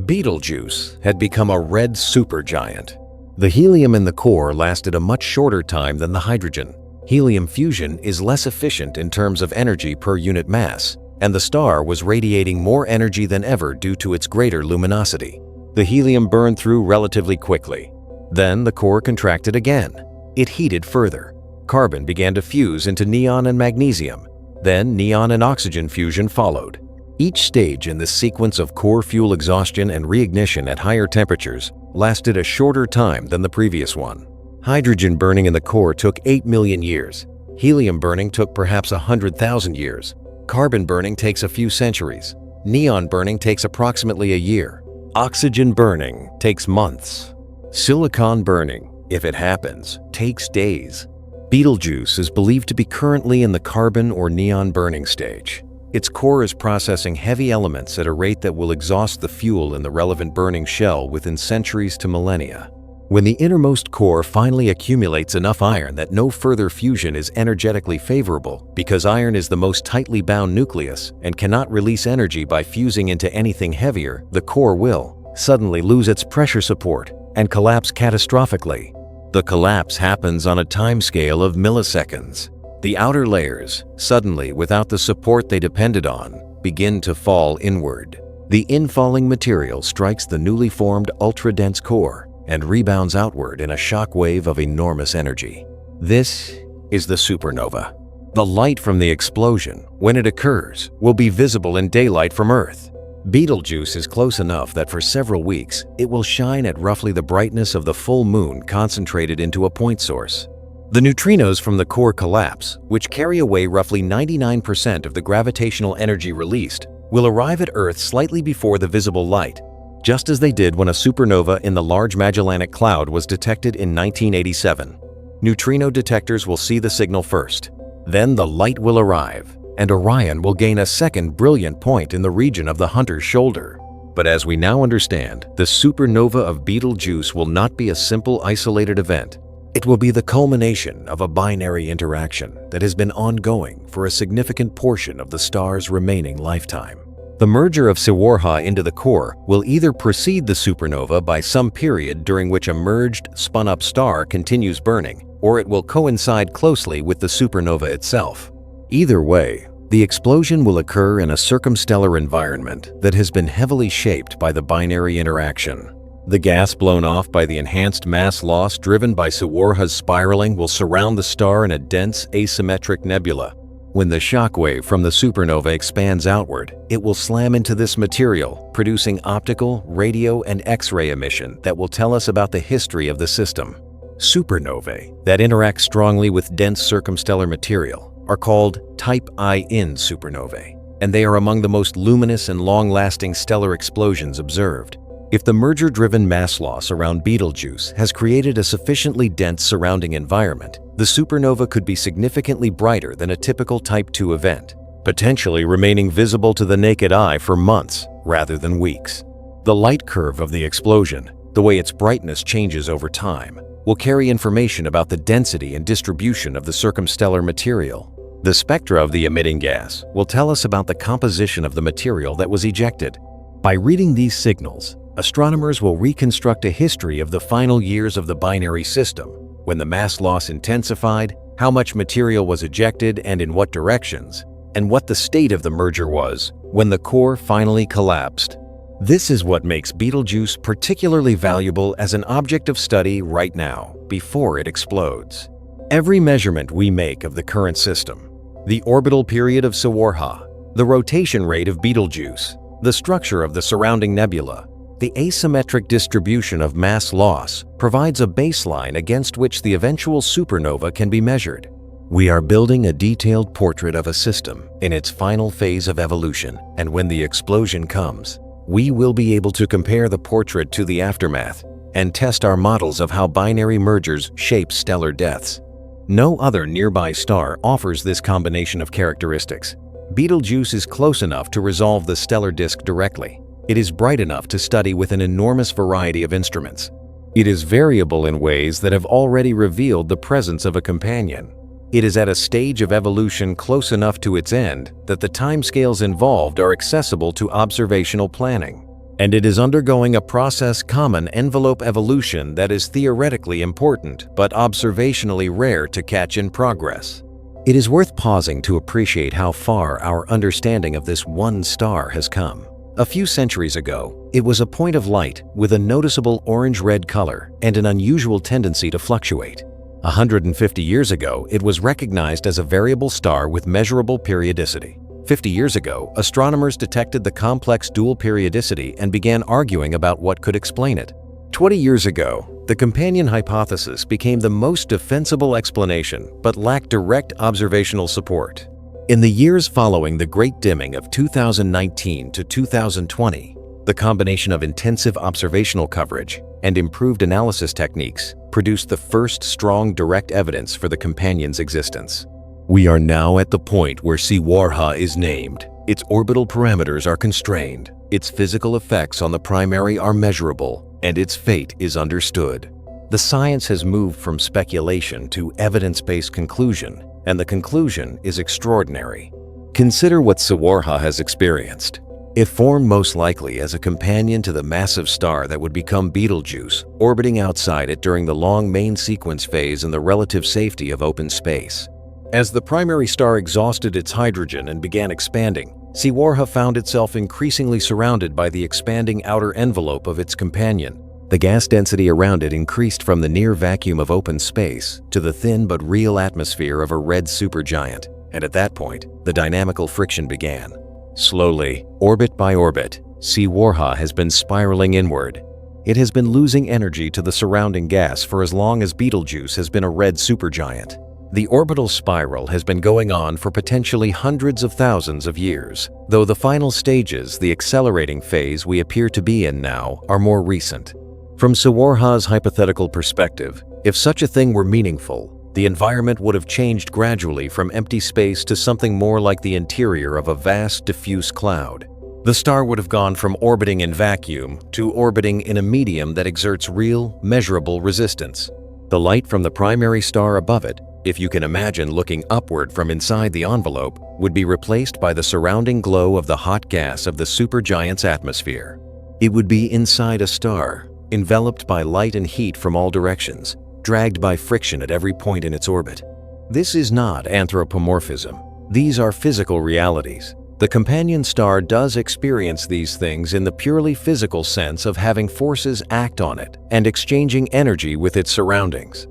Betelgeuse had become a red supergiant. The helium in the core lasted a much shorter time than the hydrogen. Helium fusion is less efficient in terms of energy per unit mass, and the star was radiating more energy than ever due to its greater luminosity. The helium burned through relatively quickly. Then the core contracted again. It heated further. Carbon began to fuse into neon and magnesium. Then neon and oxygen fusion followed. Each stage in this sequence of core fuel exhaustion and reignition at higher temperatures lasted a shorter time than the previous one. Hydrogen burning in the core took 8 million years. Helium burning took perhaps 100,000 years. Carbon burning takes a few centuries. Neon burning takes approximately a year. Oxygen burning takes months. Silicon burning, if it happens, takes days. Betelgeuse is believed to be currently in the carbon or neon burning stage. Its core is processing heavy elements at a rate that will exhaust the fuel in the relevant burning shell within centuries to millennia. When the innermost core finally accumulates enough iron that no further fusion is energetically favorable, because iron is the most tightly bound nucleus and cannot release energy by fusing into anything heavier, the core will suddenly lose its pressure support and collapse catastrophically. The collapse happens on a timescale of milliseconds. The outer layers, suddenly without the support they depended on, begin to fall inward. The infalling material strikes the newly formed ultra-dense core and rebounds outward in a shock wave of enormous energy. This is the supernova. The light from the explosion, when it occurs, will be visible in daylight from Earth. Betelgeuse is close enough that for several weeks, it will shine at roughly the brightness of the full moon concentrated into a point source. The neutrinos from the core collapse, which carry away roughly 99% of the gravitational energy released, will arrive at Earth slightly before the visible light, just as they did when a supernova in the Large Magellanic Cloud was detected in 1987. Neutrino detectors will see the signal first. Then the light will arrive, and Orion will gain a second brilliant point in the region of the Hunter's shoulder. But as we now understand, the supernova of Betelgeuse will not be a simple isolated event. It will be the culmination of a binary interaction that has been ongoing for a significant portion of the star's remaining lifetime. The merger of Sawarha into the core will either precede the supernova by some period during which a merged, spun-up star continues burning, or it will coincide closely with the supernova itself. Either way, the explosion will occur in a circumstellar environment that has been heavily shaped by the binary interaction. The gas blown off by the enhanced mass loss driven by Sawarha's spiraling will surround the star in a dense, asymmetric nebula. When the shockwave from the supernova expands outward, it will slam into this material, producing optical, radio, and X-ray emission that will tell us about the history of the system. Supernovae that interact strongly with dense circumstellar material are called Type IN supernovae, and they are among the most luminous and long-lasting stellar explosions observed. If the merger-driven mass loss around Betelgeuse has created a sufficiently dense surrounding environment, the supernova could be significantly brighter than a typical Type II event, potentially remaining visible to the naked eye for months rather than weeks. The light curve of the explosion, the way its brightness changes over time, will carry information about the density and distribution of the circumstellar material. The spectra of the emitting gas will tell us about the composition of the material that was ejected. By reading these signals, astronomers will reconstruct a history of the final years of the binary system, when the mass loss intensified, how much material was ejected and in what directions, and what the state of the merger was when the core finally collapsed. This is what makes Betelgeuse particularly valuable as an object of study right now, before it explodes. Every measurement we make of the current system, the orbital period of Sawarha, the rotation rate of Betelgeuse, the structure of the surrounding nebula, the asymmetric distribution of mass loss provides a baseline against which the eventual supernova can be measured. We are building a detailed portrait of a system in its final phase of evolution, and when the explosion comes, we will be able to compare the portrait to the aftermath and test our models of how binary mergers shape stellar deaths. No other nearby star offers this combination of characteristics. Betelgeuse is close enough to resolve the stellar disk directly. It is bright enough to study with an enormous variety of instruments. It is variable in ways that have already revealed the presence of a companion. It is at a stage of evolution close enough to its end that the timescales involved are accessible to observational planning. And it is undergoing a process common envelope evolution that is theoretically important but observationally rare to catch in progress. It is worth pausing to appreciate how far our understanding of this one star has come. A few centuries ago, it was a point of light with a noticeable orange-red color and an unusual tendency to fluctuate. 150 years ago, it was recognized as a variable star with measurable periodicity. 50 years ago, astronomers detected the complex dual periodicity and began arguing about what could explain it. 20 years ago, the companion hypothesis became the most defensible explanation but lacked direct observational support. In the years following the Great Dimming of 2019 to 2020, the combination of intensive observational coverage and improved analysis techniques produced the first strong direct evidence for the companion's existence. We are now at the point where Sawarha is named. Its orbital parameters are constrained, its physical effects on the primary are measurable, and its fate is understood. The science has moved from speculation to evidence-based conclusion, and the conclusion is extraordinary. Consider what Sawarha has experienced. It formed most likely as a companion to the massive star that would become Betelgeuse, orbiting outside it during the long main sequence phase in the relative safety of open space. As the primary star exhausted its hydrogen and began expanding, Sawarha found itself increasingly surrounded by the expanding outer envelope of its companion. The gas density around it increased from the near vacuum of open space to the thin but real atmosphere of a red supergiant, and at that point, the dynamical friction began. Slowly, orbit by orbit, Sawarha has been spiraling inward. It has been losing energy to the surrounding gas for as long as Betelgeuse has been a red supergiant. The orbital spiral has been going on for potentially hundreds of thousands of years, though the final stages, the accelerating phase we appear to be in now, are more recent. From Sawarha's hypothetical perspective, if such a thing were meaningful, the environment would have changed gradually from empty space to something more like the interior of a vast, diffuse cloud. The star would have gone from orbiting in vacuum to orbiting in a medium that exerts real, measurable resistance. The light from the primary star above it, if you can imagine looking upward from inside the envelope, would be replaced by the surrounding glow of the hot gas of the supergiant's atmosphere. It would be inside a star, enveloped by light and heat from all directions, dragged by friction at every point in its orbit. This is not anthropomorphism. These are physical realities. The companion star does experience these things in the purely physical sense of having forces act on it and exchanging energy with its surroundings.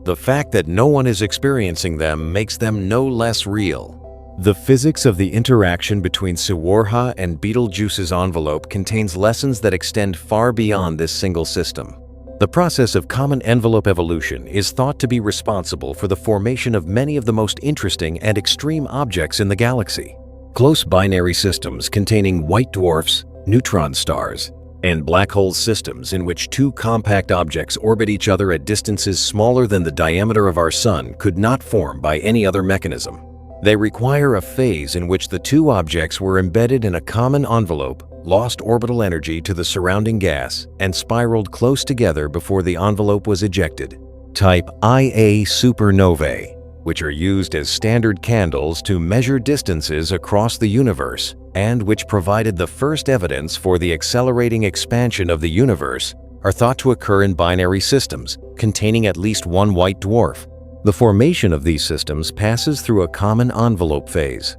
The fact that no one is experiencing them makes them no less real. The physics of the interaction between Sawarha and Betelgeuse's envelope contains lessons that extend far beyond this single system. The process of common envelope evolution is thought to be responsible for the formation of many of the most interesting and extreme objects in the galaxy. Close binary systems containing white dwarfs, neutron stars, and black hole systems in which two compact objects orbit each other at distances smaller than the diameter of our Sun could not form by any other mechanism. They require a phase in which the two objects were embedded in a common envelope, lost orbital energy to the surrounding gas, and spiraled close together before the envelope was ejected. Type Ia supernovae, which are used as standard candles to measure distances across the universe, and which provided the first evidence for the accelerating expansion of the universe, are thought to occur in binary systems containing at least one white dwarf. The formation of these systems passes through a common envelope phase.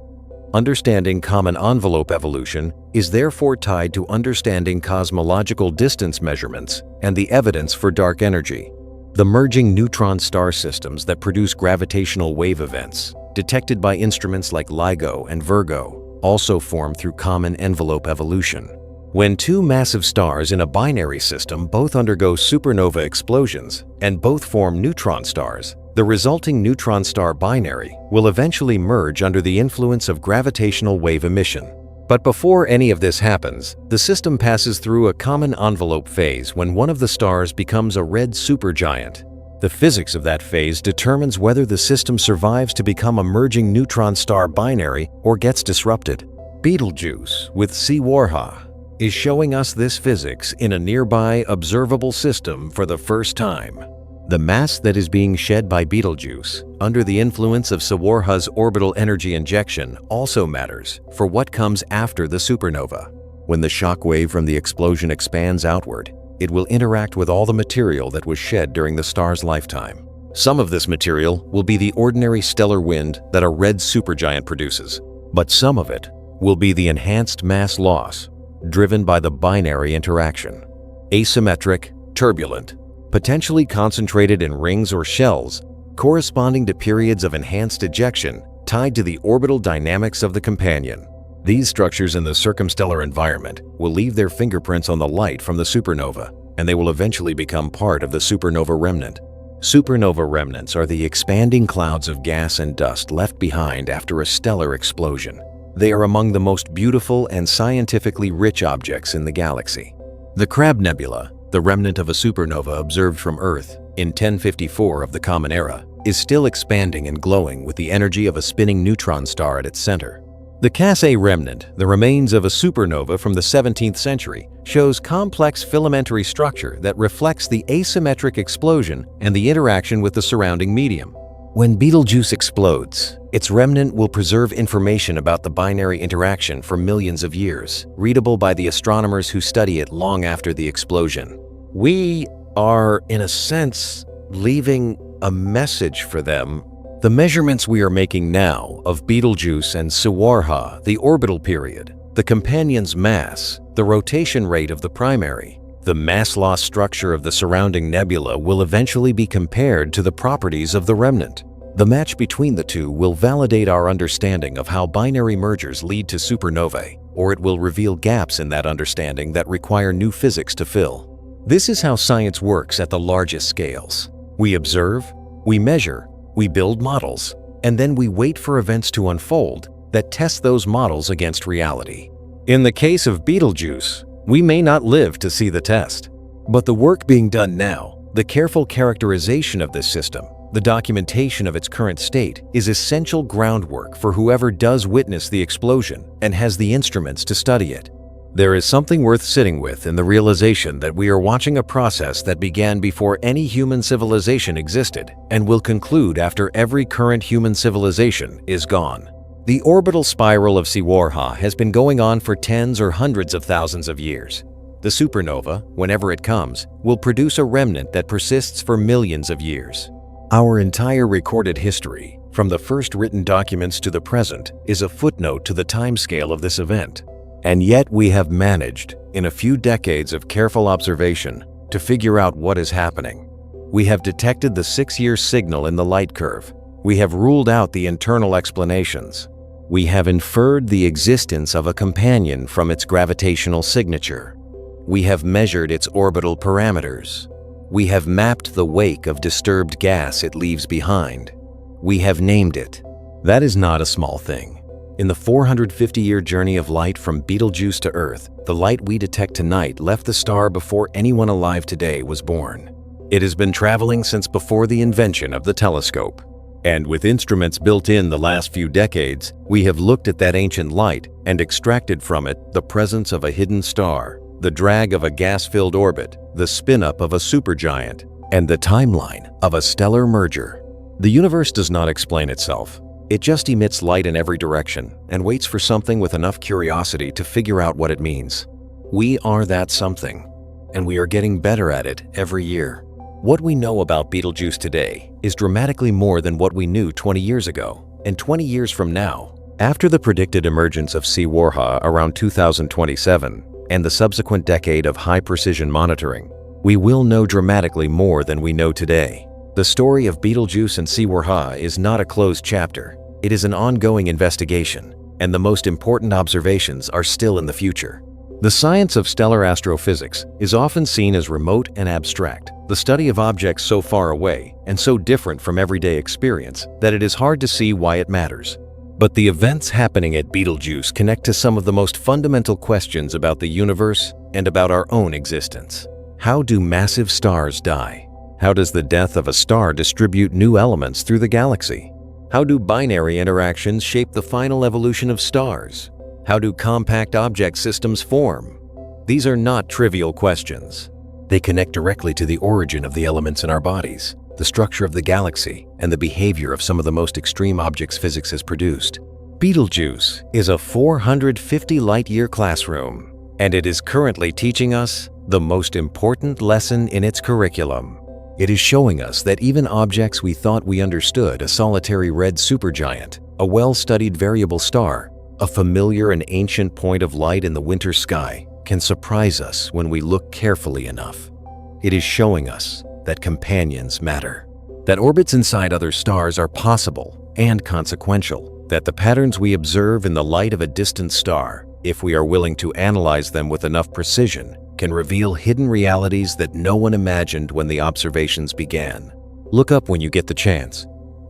Understanding common envelope evolution is therefore tied to understanding cosmological distance measurements and the evidence for dark energy. The merging neutron star systems that produce gravitational wave events, detected by instruments like LIGO and Virgo, also form through common envelope evolution. When two massive stars in a binary system both undergo supernova explosions and both form neutron stars, the resulting neutron star binary will eventually merge under the influence of gravitational wave emission. But before any of this happens, the system passes through a common envelope phase when one of the stars becomes a red supergiant. The physics of that phase determines whether the system survives to become a merging neutron star binary or gets disrupted. Betelgeuse, with Sawarha, is showing us this physics in a nearby observable system for the first time. The mass that is being shed by Betelgeuse, under the influence of Sawarha's orbital energy injection, also matters for what comes after the supernova. When the shock wave from the explosion expands outward, it will interact with all the material that was shed during the star's lifetime. Some of this material will be the ordinary stellar wind that a red supergiant produces, but some of it will be the enhanced mass loss driven by the binary interaction. Asymmetric, turbulent, potentially concentrated in rings or shells, corresponding to periods of enhanced ejection tied to the orbital dynamics of the companion. These structures in the circumstellar environment will leave their fingerprints on the light from the supernova, and they will eventually become part of the supernova remnant. Supernova remnants are the expanding clouds of gas and dust left behind after a stellar explosion. They are among the most beautiful and scientifically rich objects in the galaxy. The Crab Nebula, the remnant of a supernova observed from Earth in 1054 of the Common Era, is still expanding and glowing with the energy of a spinning neutron star at its center. The Cas-A remnant, the remains of a supernova from the 17th century, shows complex filamentary structure that reflects the asymmetric explosion and the interaction with the surrounding medium. When Betelgeuse explodes, its remnant will preserve information about the binary interaction for millions of years, readable by the astronomers who study it long after the explosion. We are, in a sense, leaving a message for them. The measurements we are making now of Betelgeuse and Sawarha, the orbital period, the companion's mass, the rotation rate of the primary, the mass loss structure of the surrounding nebula will eventually be compared to the properties of the remnant. The match between the two will validate our understanding of how binary mergers lead to supernovae, or it will reveal gaps in that understanding that require new physics to fill. This is how science works at the largest scales. We observe, we measure, we build models, and then we wait for events to unfold that test those models against reality. In the case of Betelgeuse, we may not live to see the test. But the work being done now, the careful characterization of this system, the documentation of its current state, is essential groundwork for whoever does witness the explosion and has the instruments to study it. There is something worth sitting with in the realization that we are watching a process that began before any human civilization existed and will conclude after every current human civilization is gone. The orbital spiral of Sawarha has been going on for tens or hundreds of thousands of years. The supernova, whenever it comes, will produce a remnant that persists for millions of years. Our entire recorded history, from the first written documents to the present, is a footnote to the timescale of this event. And yet we have managed, in a few decades of careful observation, to figure out what is happening. We have detected the 6-year signal in the light curve. We have ruled out the internal explanations. We have inferred the existence of a companion from its gravitational signature. We have measured its orbital parameters. We have mapped the wake of disturbed gas it leaves behind. We have named it. That is not a small thing. In the 450-year journey of light from Betelgeuse to Earth, the light we detect tonight left the star before anyone alive today was born. It has been traveling since before the invention of the telescope. And with instruments built in the last few decades, we have looked at that ancient light and extracted from it the presence of a hidden star, the drag of a gas-filled orbit, the spin-up of a supergiant, and the timeline of a stellar merger. The universe does not explain itself. It just emits light in every direction and waits for something with enough curiosity to figure out what it means. We are that something, and we are getting better at it every year. What we know about Betelgeuse today is dramatically more than what we knew 20 years ago, and 20 years from now, after the predicted emergence of Sawarha around 2027 and the subsequent decade of high-precision monitoring, we will know dramatically more than we know today. The story of Betelgeuse and Sawarha is not a closed chapter. It is an ongoing investigation, and the most important observations are still in the future. The science of stellar astrophysics is often seen as remote and abstract, the study of objects so far away and so different from everyday experience that it is hard to see why it matters. But the events happening at Betelgeuse connect to some of the most fundamental questions about the universe and about our own existence. How do massive stars die? How does the death of a star distribute new elements through the galaxy? How do binary interactions shape the final evolution of stars? How do compact object systems form? These are not trivial questions. They connect directly to the origin of the elements in our bodies, the structure of the galaxy, and the behavior of some of the most extreme objects physics has produced. Betelgeuse is a 450 light-year classroom, and it is currently teaching us the most important lesson in its curriculum. It is showing us that even objects we thought we understood, a solitary red supergiant, a well-studied variable star, a familiar and ancient point of light in the winter sky, can surprise us when we look carefully enough. It is showing us that companions matter. that orbits inside other stars are possible and consequential, that the patterns we observe in the light of a distant star, if we are willing to analyze them with enough precision, can reveal hidden realities that no one imagined when the observations began. Look up when you get the chance.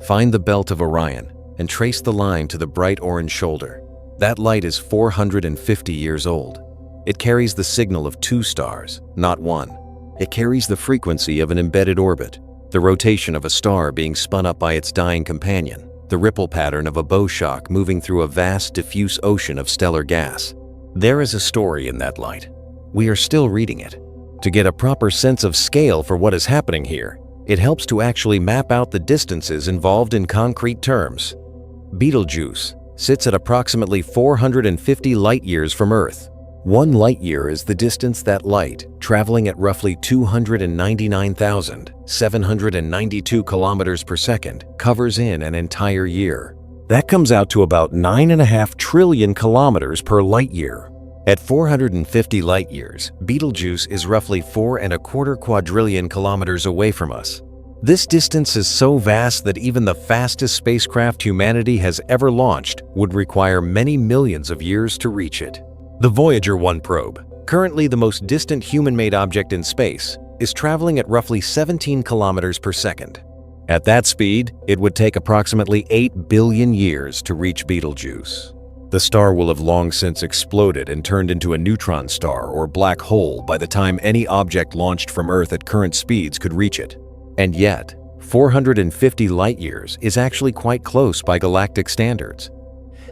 Find the belt of Orion and trace the line to the bright orange shoulder. That light is 450 years old. It carries the signal of two stars, not one. It carries the frequency of an embedded orbit, the rotation of a star being spun up by its dying companion, the ripple pattern of a bow shock moving through a vast, diffuse ocean of stellar gas. There is a story in that light. We are still reading it. To get a proper sense of scale for what is happening here, it helps to actually map out the distances involved in concrete terms. Betelgeuse sits at approximately 450 light-years from Earth. 1 light-year is the distance that light, traveling at roughly 299,792 kilometers per second, covers in an entire year. That comes out to about 9.5 trillion kilometers per light-year. At 450 light-years, Betelgeuse is roughly 4.25 quadrillion kilometers away from us. This distance is so vast that even the fastest spacecraft humanity has ever launched would require many millions of years to reach it. The Voyager 1 probe, currently the most distant human-made object in space, is traveling at roughly 17 kilometers per second. At that speed, it would take approximately 8 billion years to reach Betelgeuse. The star will have long since exploded and turned into a neutron star or black hole by the time any object launched from Earth at current speeds could reach it. And yet, 450 light-years is actually quite close by galactic standards.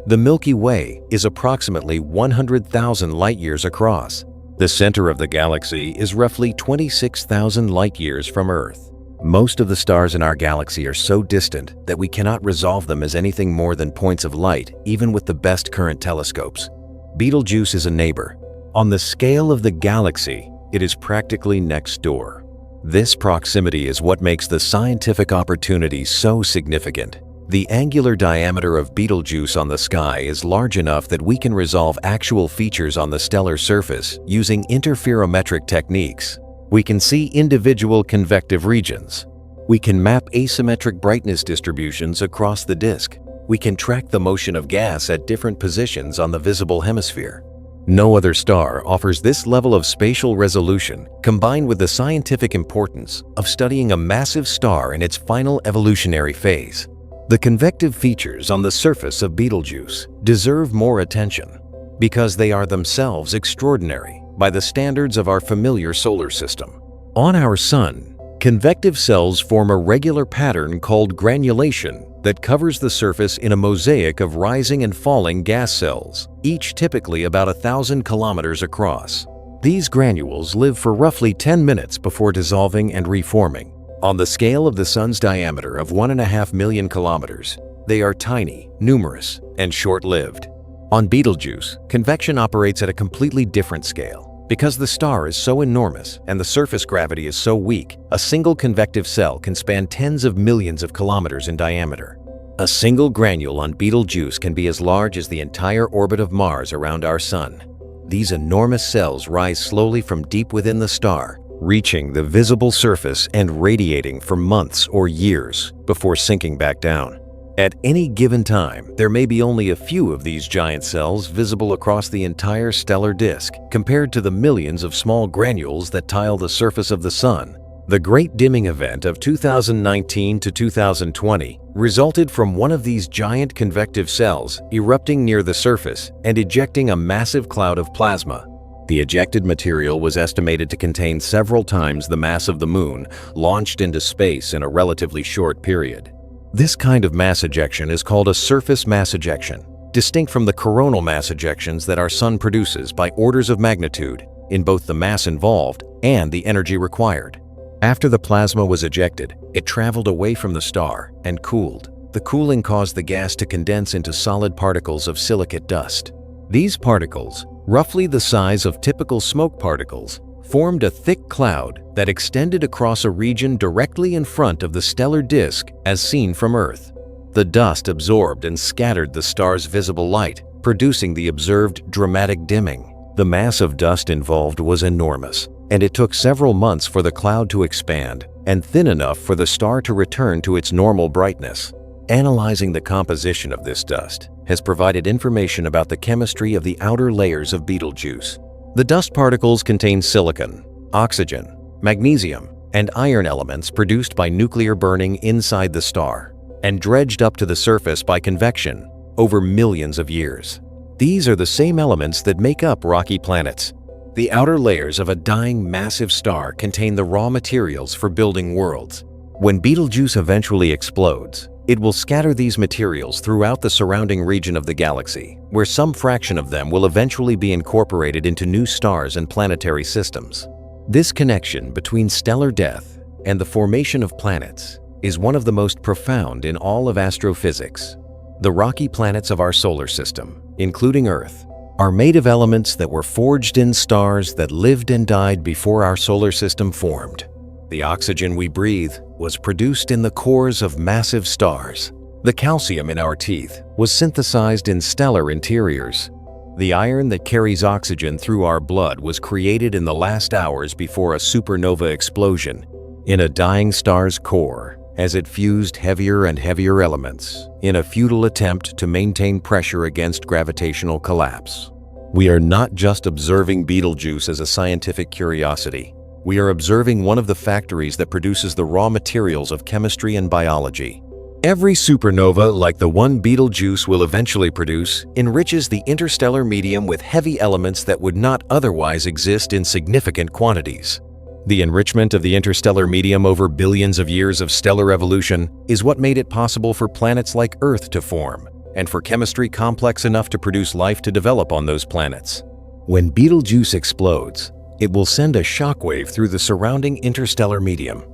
The Milky Way is approximately 100,000 light-years across. The center of the galaxy is roughly 26,000 light-years from Earth. Most of the stars in our galaxy are so distant that we cannot resolve them as anything more than points of light, even with the best current telescopes. Betelgeuse is a neighbor. On the scale of the galaxy, it is practically next door. This proximity is what makes the scientific opportunity so significant. The angular diameter of Betelgeuse on the sky is large enough that we can resolve actual features on the stellar surface using interferometric techniques. We can see individual convective regions. We can map asymmetric brightness distributions across the disk. We can track the motion of gas at different positions on the visible hemisphere. No other star offers this level of spatial resolution, combined with the scientific importance of studying a massive star in its final evolutionary phase. The convective features on the surface of Betelgeuse deserve more attention because they are themselves extraordinary by the standards of our familiar solar system. On our Sun, convective cells form a regular pattern called granulation that covers the surface in a mosaic of rising and falling gas cells, each typically about 1,000 kilometers across. These granules live for roughly 10 minutes before dissolving and reforming. On the scale of the Sun's diameter of 1.5 million kilometers, they are tiny, numerous, and short-lived. On Betelgeuse, convection operates at a completely different scale. Because the star is so enormous and the surface gravity is so weak, a single convective cell can span tens of millions of kilometers in diameter. A single granule on Betelgeuse can be as large as the entire orbit of Mars around our Sun. These enormous cells rise slowly from deep within the star, reaching the visible surface and radiating for months or years before sinking back down. At any given time, there may be only a few of these giant cells visible across the entire stellar disk, compared to the millions of small granules that tile the surface of the Sun. The Great Dimming Event of 2019 to 2020 resulted from one of these giant convective cells erupting near the surface and ejecting a massive cloud of plasma. The ejected material was estimated to contain several times the mass of the Moon, launched into space in a relatively short period. This kind of mass ejection is called a surface mass ejection, distinct from the coronal mass ejections that our Sun produces by orders of magnitude in both the mass involved and the energy required. After the plasma was ejected, it traveled away from the star and cooled. The cooling caused the gas to condense into solid particles of silicate dust. These particles, roughly the size of typical smoke particles, formed a thick cloud that extended across a region directly in front of the stellar disk as seen from Earth. The dust absorbed and scattered the star's visible light, producing the observed dramatic dimming. The mass of dust involved was enormous, and it took several months for the cloud to expand and thin enough for the star to return to its normal brightness. Analyzing the composition of this dust has provided information about the chemistry of the outer layers of Betelgeuse. The dust particles contain silicon, oxygen, magnesium, and iron elements produced by nuclear burning inside the star and dredged up to the surface by convection over millions of years. These are the same elements that make up rocky planets. The outer layers of a dying massive star contain the raw materials for building worlds. When Betelgeuse eventually explodes, it will scatter these materials throughout the surrounding region of the galaxy, where some fraction of them will eventually be incorporated into new stars and planetary systems. This connection between stellar death and the formation of planets is one of the most profound in all of astrophysics. The rocky planets of our solar system, including Earth, are made of elements that were forged in stars that lived and died before our solar system formed. The oxygen we breathe was produced in the cores of massive stars. The calcium in our teeth was synthesized in stellar interiors. The iron that carries oxygen through our blood was created in the last hours before a supernova explosion in a dying star's core, as it fused heavier and heavier elements in a futile attempt to maintain pressure against gravitational collapse. We are not just observing Betelgeuse as a scientific curiosity. We are observing one of the factories that produces the raw materials of chemistry and biology. Every supernova, like the one Betelgeuse will eventually produce, enriches the interstellar medium with heavy elements that would not otherwise exist in significant quantities. The enrichment of the interstellar medium over billions of years of stellar evolution is what made it possible for planets like Earth to form, and for chemistry complex enough to produce life to develop on those planets. When Betelgeuse explodes, it will send a shockwave through the surrounding interstellar medium.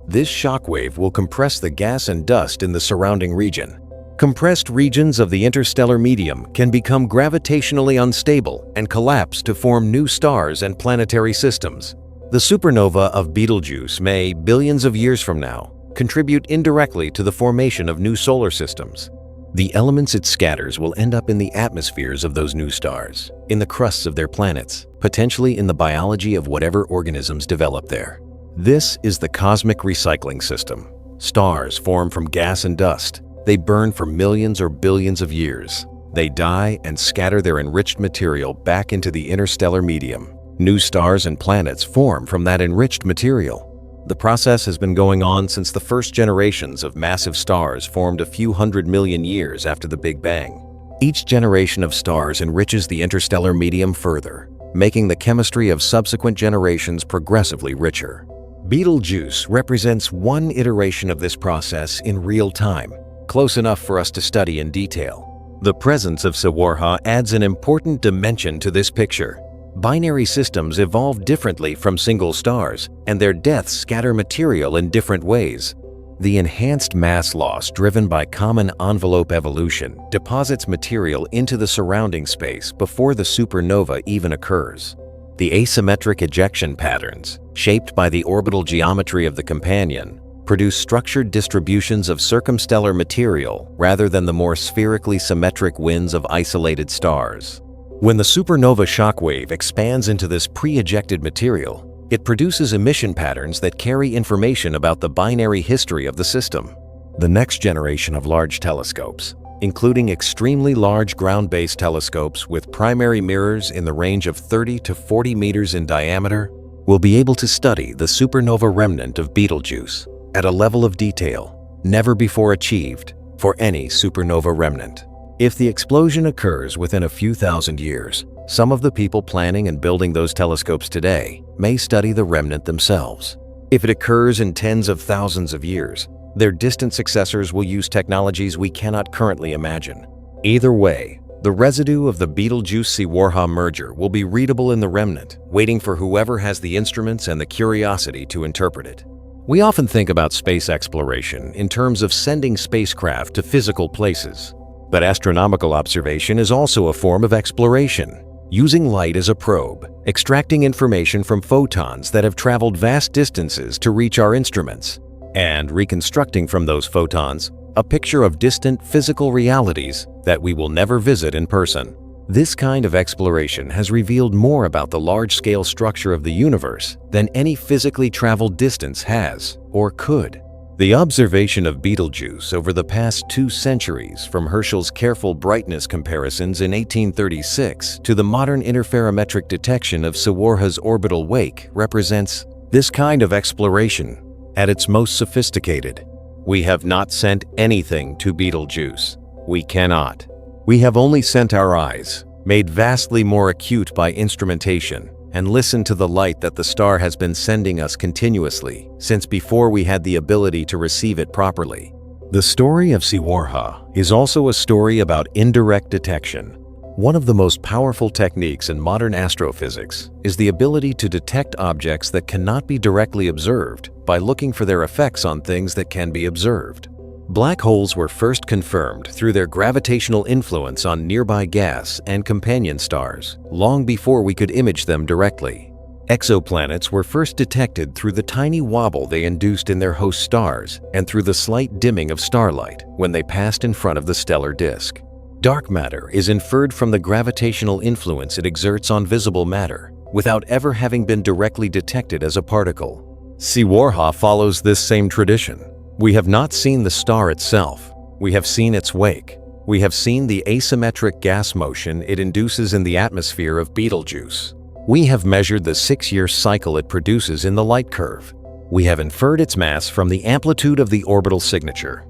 This shockwave will compress the gas and dust in the surrounding region. Compressed regions of the interstellar medium can become gravitationally unstable and collapse to form new stars and planetary systems. The supernova of Betelgeuse may, billions of years from now, contribute indirectly to the formation of new solar systems. The elements it scatters will end up in the atmospheres of those new stars, in the crusts of their planets, potentially in the biology of whatever organisms develop there. This is the cosmic recycling system. Stars form from gas and dust. They burn for millions or billions of years. They die and scatter their enriched material back into the interstellar medium. New stars and planets form from that enriched material. The process has been going on since the first generations of massive stars formed a few 100 million years after the Big Bang. Each generation of stars enriches the interstellar medium further, making the chemistry of subsequent generations progressively richer. Betelgeuse represents one iteration of this process in real time, close enough for us to study in detail. The presence of Sawarha adds an important dimension to this picture. Binary systems evolve differently from single stars, and their deaths scatter material in different ways. The enhanced mass loss driven by common envelope evolution deposits material into the surrounding space before the supernova even occurs. The asymmetric ejection patterns, shaped by the orbital geometry of the companion, produce structured distributions of circumstellar material rather than the more spherically symmetric winds of isolated stars. When the supernova shockwave expands into this pre-ejected material, it produces emission patterns that carry information about the binary history of the system. The next generation of large telescopes, including extremely large ground-based telescopes with primary mirrors in the range of 30 to 40 meters in diameter, will be able to study the supernova remnant of Betelgeuse at a level of detail never before achieved for any supernova remnant. If the explosion occurs within a few thousand years, some of the people planning and building those telescopes today may study the remnant themselves. If it occurs in tens of thousands of years, their distant successors will use technologies we cannot currently imagine. Either way, the residue of the Betelgeuse-Sawarha merger will be readable in the remnant, waiting for whoever has the instruments and the curiosity to interpret it. We often think about space exploration in terms of sending spacecraft to physical places. But astronomical observation is also a form of exploration, using light as a probe, extracting information from photons that have traveled vast distances to reach our instruments, and reconstructing from those photons a picture of distant physical realities that we will never visit in person. This kind of exploration has revealed more about the large-scale structure of the universe than any physically traveled distance has or could. The observation of Betelgeuse over the past 2 centuries, from Herschel's careful brightness comparisons in 1836 to the modern interferometric detection of Sawarha's orbital wake, represents this kind of exploration at its most sophisticated. We have not sent anything to Betelgeuse. We cannot. We have only sent our eyes, made vastly more acute by instrumentation, and listened to the light that the star has been sending us continuously since before we had the ability to receive it properly. The story of Sawarha is also a story about indirect detection. One of the most powerful techniques in modern astrophysics is the ability to detect objects that cannot be directly observed by looking for their effects on things that can be observed. Black holes were first confirmed through their gravitational influence on nearby gas and companion stars, long before we could image them directly. Exoplanets were first detected through the tiny wobble they induced in their host stars and through the slight dimming of starlight when they passed in front of the stellar disk. Dark matter is inferred from the gravitational influence it exerts on visible matter, without ever having been directly detected as a particle. Sawarha follows this same tradition. We have not seen the star itself. We have seen its wake. We have seen the asymmetric gas motion it induces in the atmosphere of Betelgeuse. We have measured the 6-year cycle it produces in the light curve. We have inferred its mass from the amplitude of the orbital signature.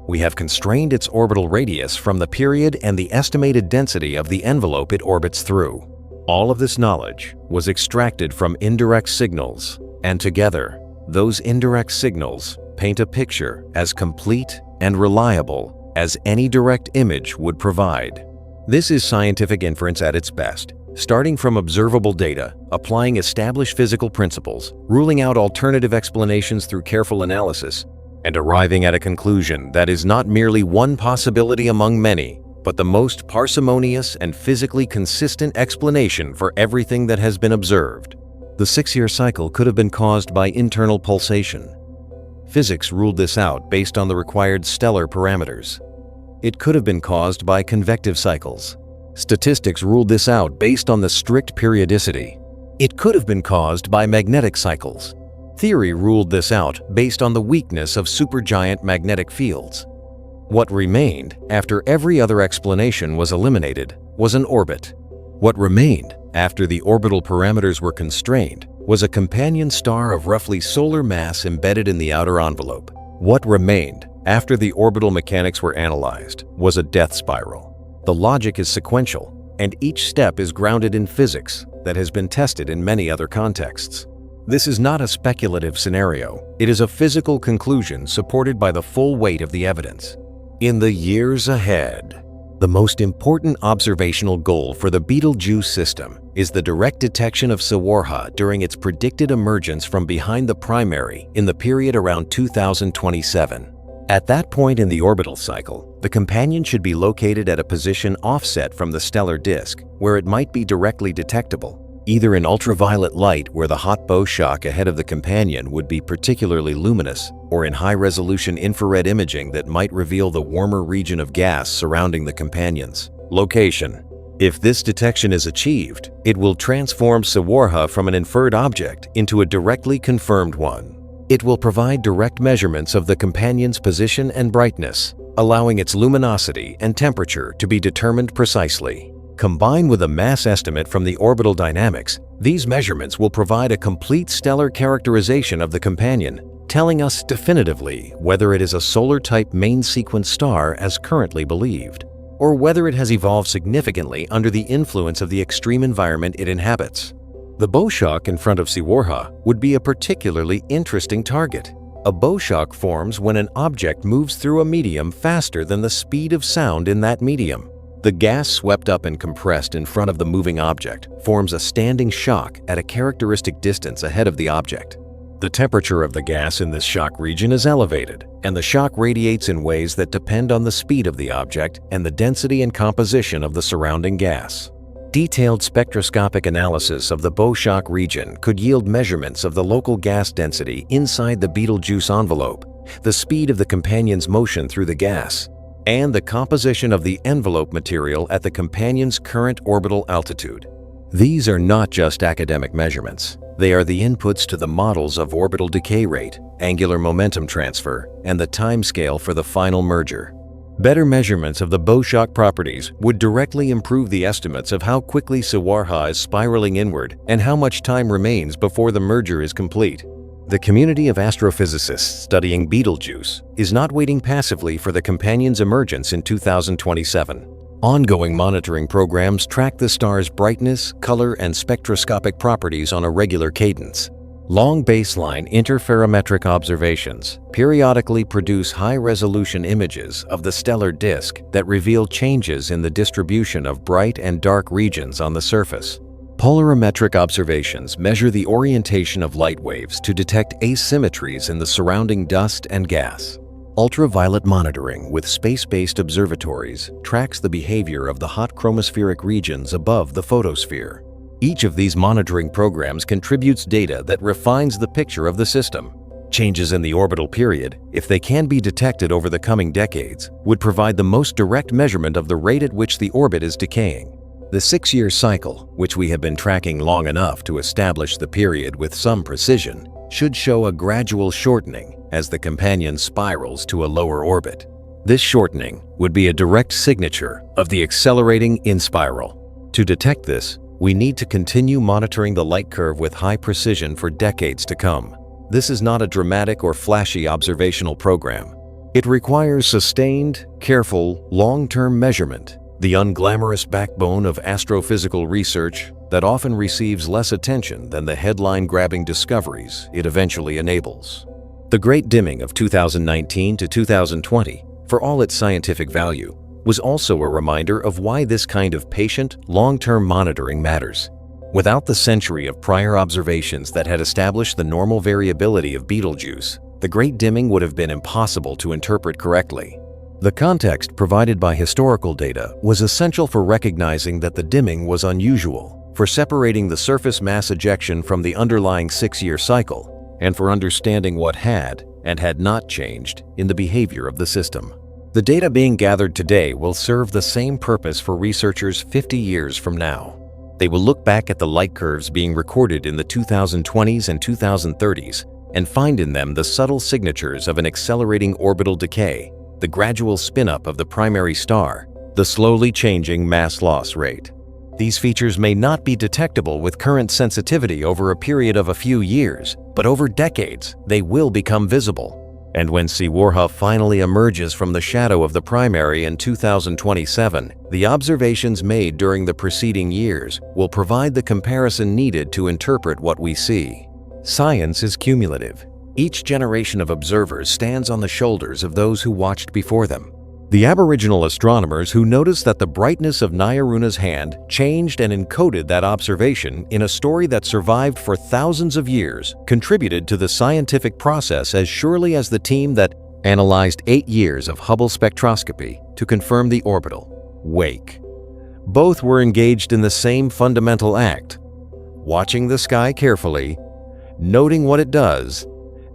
We have constrained its orbital radius from the period and the estimated density of the envelope it orbits through. All of this knowledge was extracted from indirect signals, and together, those indirect signals paint a picture as complete and reliable as any direct image would provide. This is scientific inference at its best, starting from observable data, applying established physical principles, ruling out alternative explanations through careful analysis, and arriving at a conclusion that is not merely one possibility among many, but the most parsimonious and physically consistent explanation for everything that has been observed. The 6-year cycle could have been caused by internal pulsation. Physics ruled this out based on the required stellar parameters. It could have been caused by convective cycles. Statistics ruled this out based on the strict periodicity. It could have been caused by magnetic cycles. Theory ruled this out based on the weakness of supergiant magnetic fields. What remained, after every other explanation was eliminated, was an orbit. What remained, after the orbital parameters were constrained, was a companion star of roughly solar mass embedded in the outer envelope. What remained, after the orbital mechanics were analyzed, was a death spiral. The logic is sequential, and each step is grounded in physics that has been tested in many other contexts. This is not a speculative scenario. It is a physical conclusion supported by the full weight of the evidence. In the years ahead, the most important observational goal for the Betelgeuse system is the direct detection of Sawarha during its predicted emergence from behind the primary in the period around 2027. At that point in the orbital cycle, the companion should be located at a position offset from the stellar disk, where it might be directly detectable, either in ultraviolet light where the hot bow shock ahead of the companion would be particularly luminous, or in high-resolution infrared imaging that might reveal the warmer region of gas surrounding the companions. Location. If this detection is achieved, it will transform Sawarha from an inferred object into a directly confirmed one. It will provide direct measurements of the companion's position and brightness, allowing its luminosity and temperature to be determined precisely. Combined with a mass estimate from the orbital dynamics, these measurements will provide a complete stellar characterization of the companion, telling us definitively whether it is a solar-type main sequence star as currently believed, or whether it has evolved significantly under the influence of the extreme environment it inhabits. The bow shock in front of Sawarha would be a particularly interesting target. A bow shock forms when an object moves through a medium faster than the speed of sound in that medium. The gas swept up and compressed in front of the moving object forms a standing shock at a characteristic distance ahead of the object. The temperature of the gas in this shock region is elevated, and the shock radiates in ways that depend on the speed of the object and the density and composition of the surrounding gas. Detailed spectroscopic analysis of the bow shock region could yield measurements of the local gas density inside the Betelgeuse envelope, the speed of the companion's motion through the gas, and the composition of the envelope material at the companion's current orbital altitude. These are not just academic measurements. They are the inputs to the models of orbital decay rate, angular momentum transfer, and the timescale for the final merger. Better measurements of the bow-shock properties would directly improve the estimates of how quickly Sawarha is spiraling inward and how much time remains before the merger is complete. The community of astrophysicists studying Betelgeuse is not waiting passively for the companion's emergence in 2027. Ongoing monitoring programs track the star's brightness, color, and spectroscopic properties on a regular cadence. Long baseline interferometric observations periodically produce high-resolution images of the stellar disk that reveal changes in the distribution of bright and dark regions on the surface. Polarimetric observations measure the orientation of light waves to detect asymmetries in the surrounding dust and gas. Ultraviolet monitoring with space-based observatories tracks the behavior of the hot chromospheric regions above the photosphere. Each of these monitoring programs contributes data that refines the picture of the system. Changes in the orbital period, if they can be detected over the coming decades, would provide the most direct measurement of the rate at which the orbit is decaying. The 6-year cycle, which we have been tracking long enough to establish the period with some precision, should show a gradual shortening as the companion spirals to a lower orbit. This shortening would be a direct signature of the accelerating in-spiral. To detect this, we need to continue monitoring the light curve with high precision for decades to come. This is not a dramatic or flashy observational program. It requires sustained, careful, long-term measurement, the unglamorous backbone of astrophysical research that often receives less attention than the headline-grabbing discoveries it eventually enables. The Great Dimming of 2019 to 2020, for all its scientific value, was also a reminder of why this kind of patient, long-term monitoring matters. Without the century of prior observations that had established the normal variability of Betelgeuse, the Great Dimming would have been impossible to interpret correctly. The context provided by historical data was essential for recognizing that the dimming was unusual, for separating the surface mass ejection from the underlying 6-year cycle, and for understanding what had and had not changed in the behavior of the system. The data being gathered today will serve the same purpose for researchers 50 years from now. They will look back at the light curves being recorded in the 2020s and 2030s and find in them the subtle signatures of an accelerating orbital decay, the gradual spin-up of the primary star, the slowly changing mass loss rate. These features may not be detectable with current sensitivity over a period of a few years, but over decades, they will become visible. And when Sawarha finally emerges from the shadow of the primary in 2027, the observations made during the preceding years will provide the comparison needed to interpret what we see. Science is cumulative. Each generation of observers stands on the shoulders of those who watched before them. The Aboriginal astronomers who noticed that the brightness of Nyaruna's hand changed and encoded that observation in a story that survived for thousands of years contributed to the scientific process as surely as the team that analyzed 8 years of Hubble spectroscopy to confirm the orbital wake. Both were engaged in the same fundamental act, watching the sky carefully, noting what it does,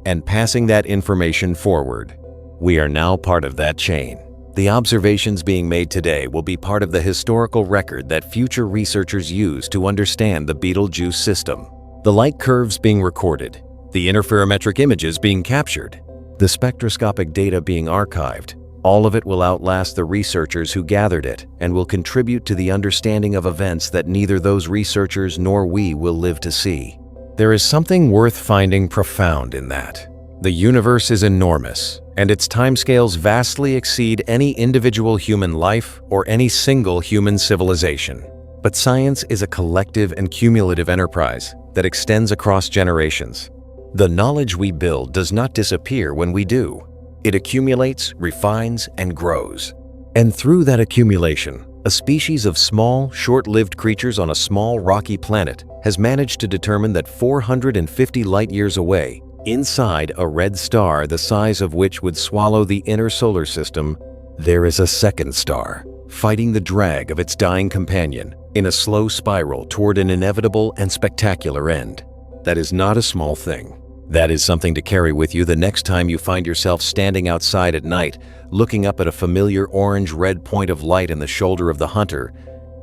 and passing that information forward. We are now part of that chain. The observations being made today will be part of the historical record that future researchers use to understand the Betelgeuse system. The light curves being recorded, the interferometric images being captured, the spectroscopic data being archived, all of it will outlast the researchers who gathered it and will contribute to the understanding of events that neither those researchers nor we will live to see. There is something worth finding profound in that. The universe is enormous, and its timescales vastly exceed any individual human life or any single human civilization. But science is a collective and cumulative enterprise that extends across generations. The knowledge we build does not disappear when we do. It accumulates, refines, and grows. And through that accumulation, a species of small, short-lived creatures on a small, rocky planet has managed to determine that 450 light-years away, inside a red star the size of which would swallow the inner solar system, there is a second star, fighting the drag of its dying companion in a slow spiral toward an inevitable and spectacular end. That is not a small thing. That is something to carry with you the next time you find yourself standing outside at night, looking up at a familiar orange-red point of light in the shoulder of the hunter,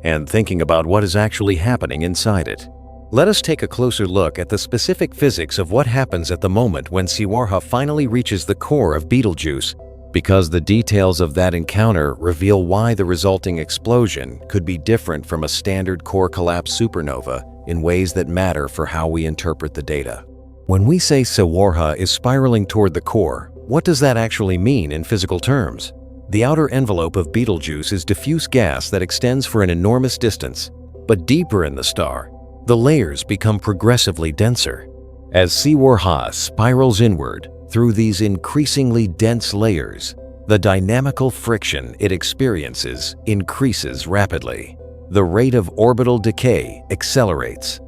and thinking about what is actually happening inside it. Let us take a closer look at the specific physics of what happens at the moment when Siwarha finally reaches the core of Betelgeuse, because the details of that encounter reveal why the resulting explosion could be different from a standard core collapse supernova in ways that matter for how we interpret the data. When we say Siwarha is spiraling toward the core, what does that actually mean in physical terms? The outer envelope of Betelgeuse is diffuse gas that extends for an enormous distance, but deeper in the star, the layers become progressively denser. As Siwarha spirals inward through these increasingly dense layers, the dynamical friction it experiences increases rapidly. The rate of orbital decay accelerates.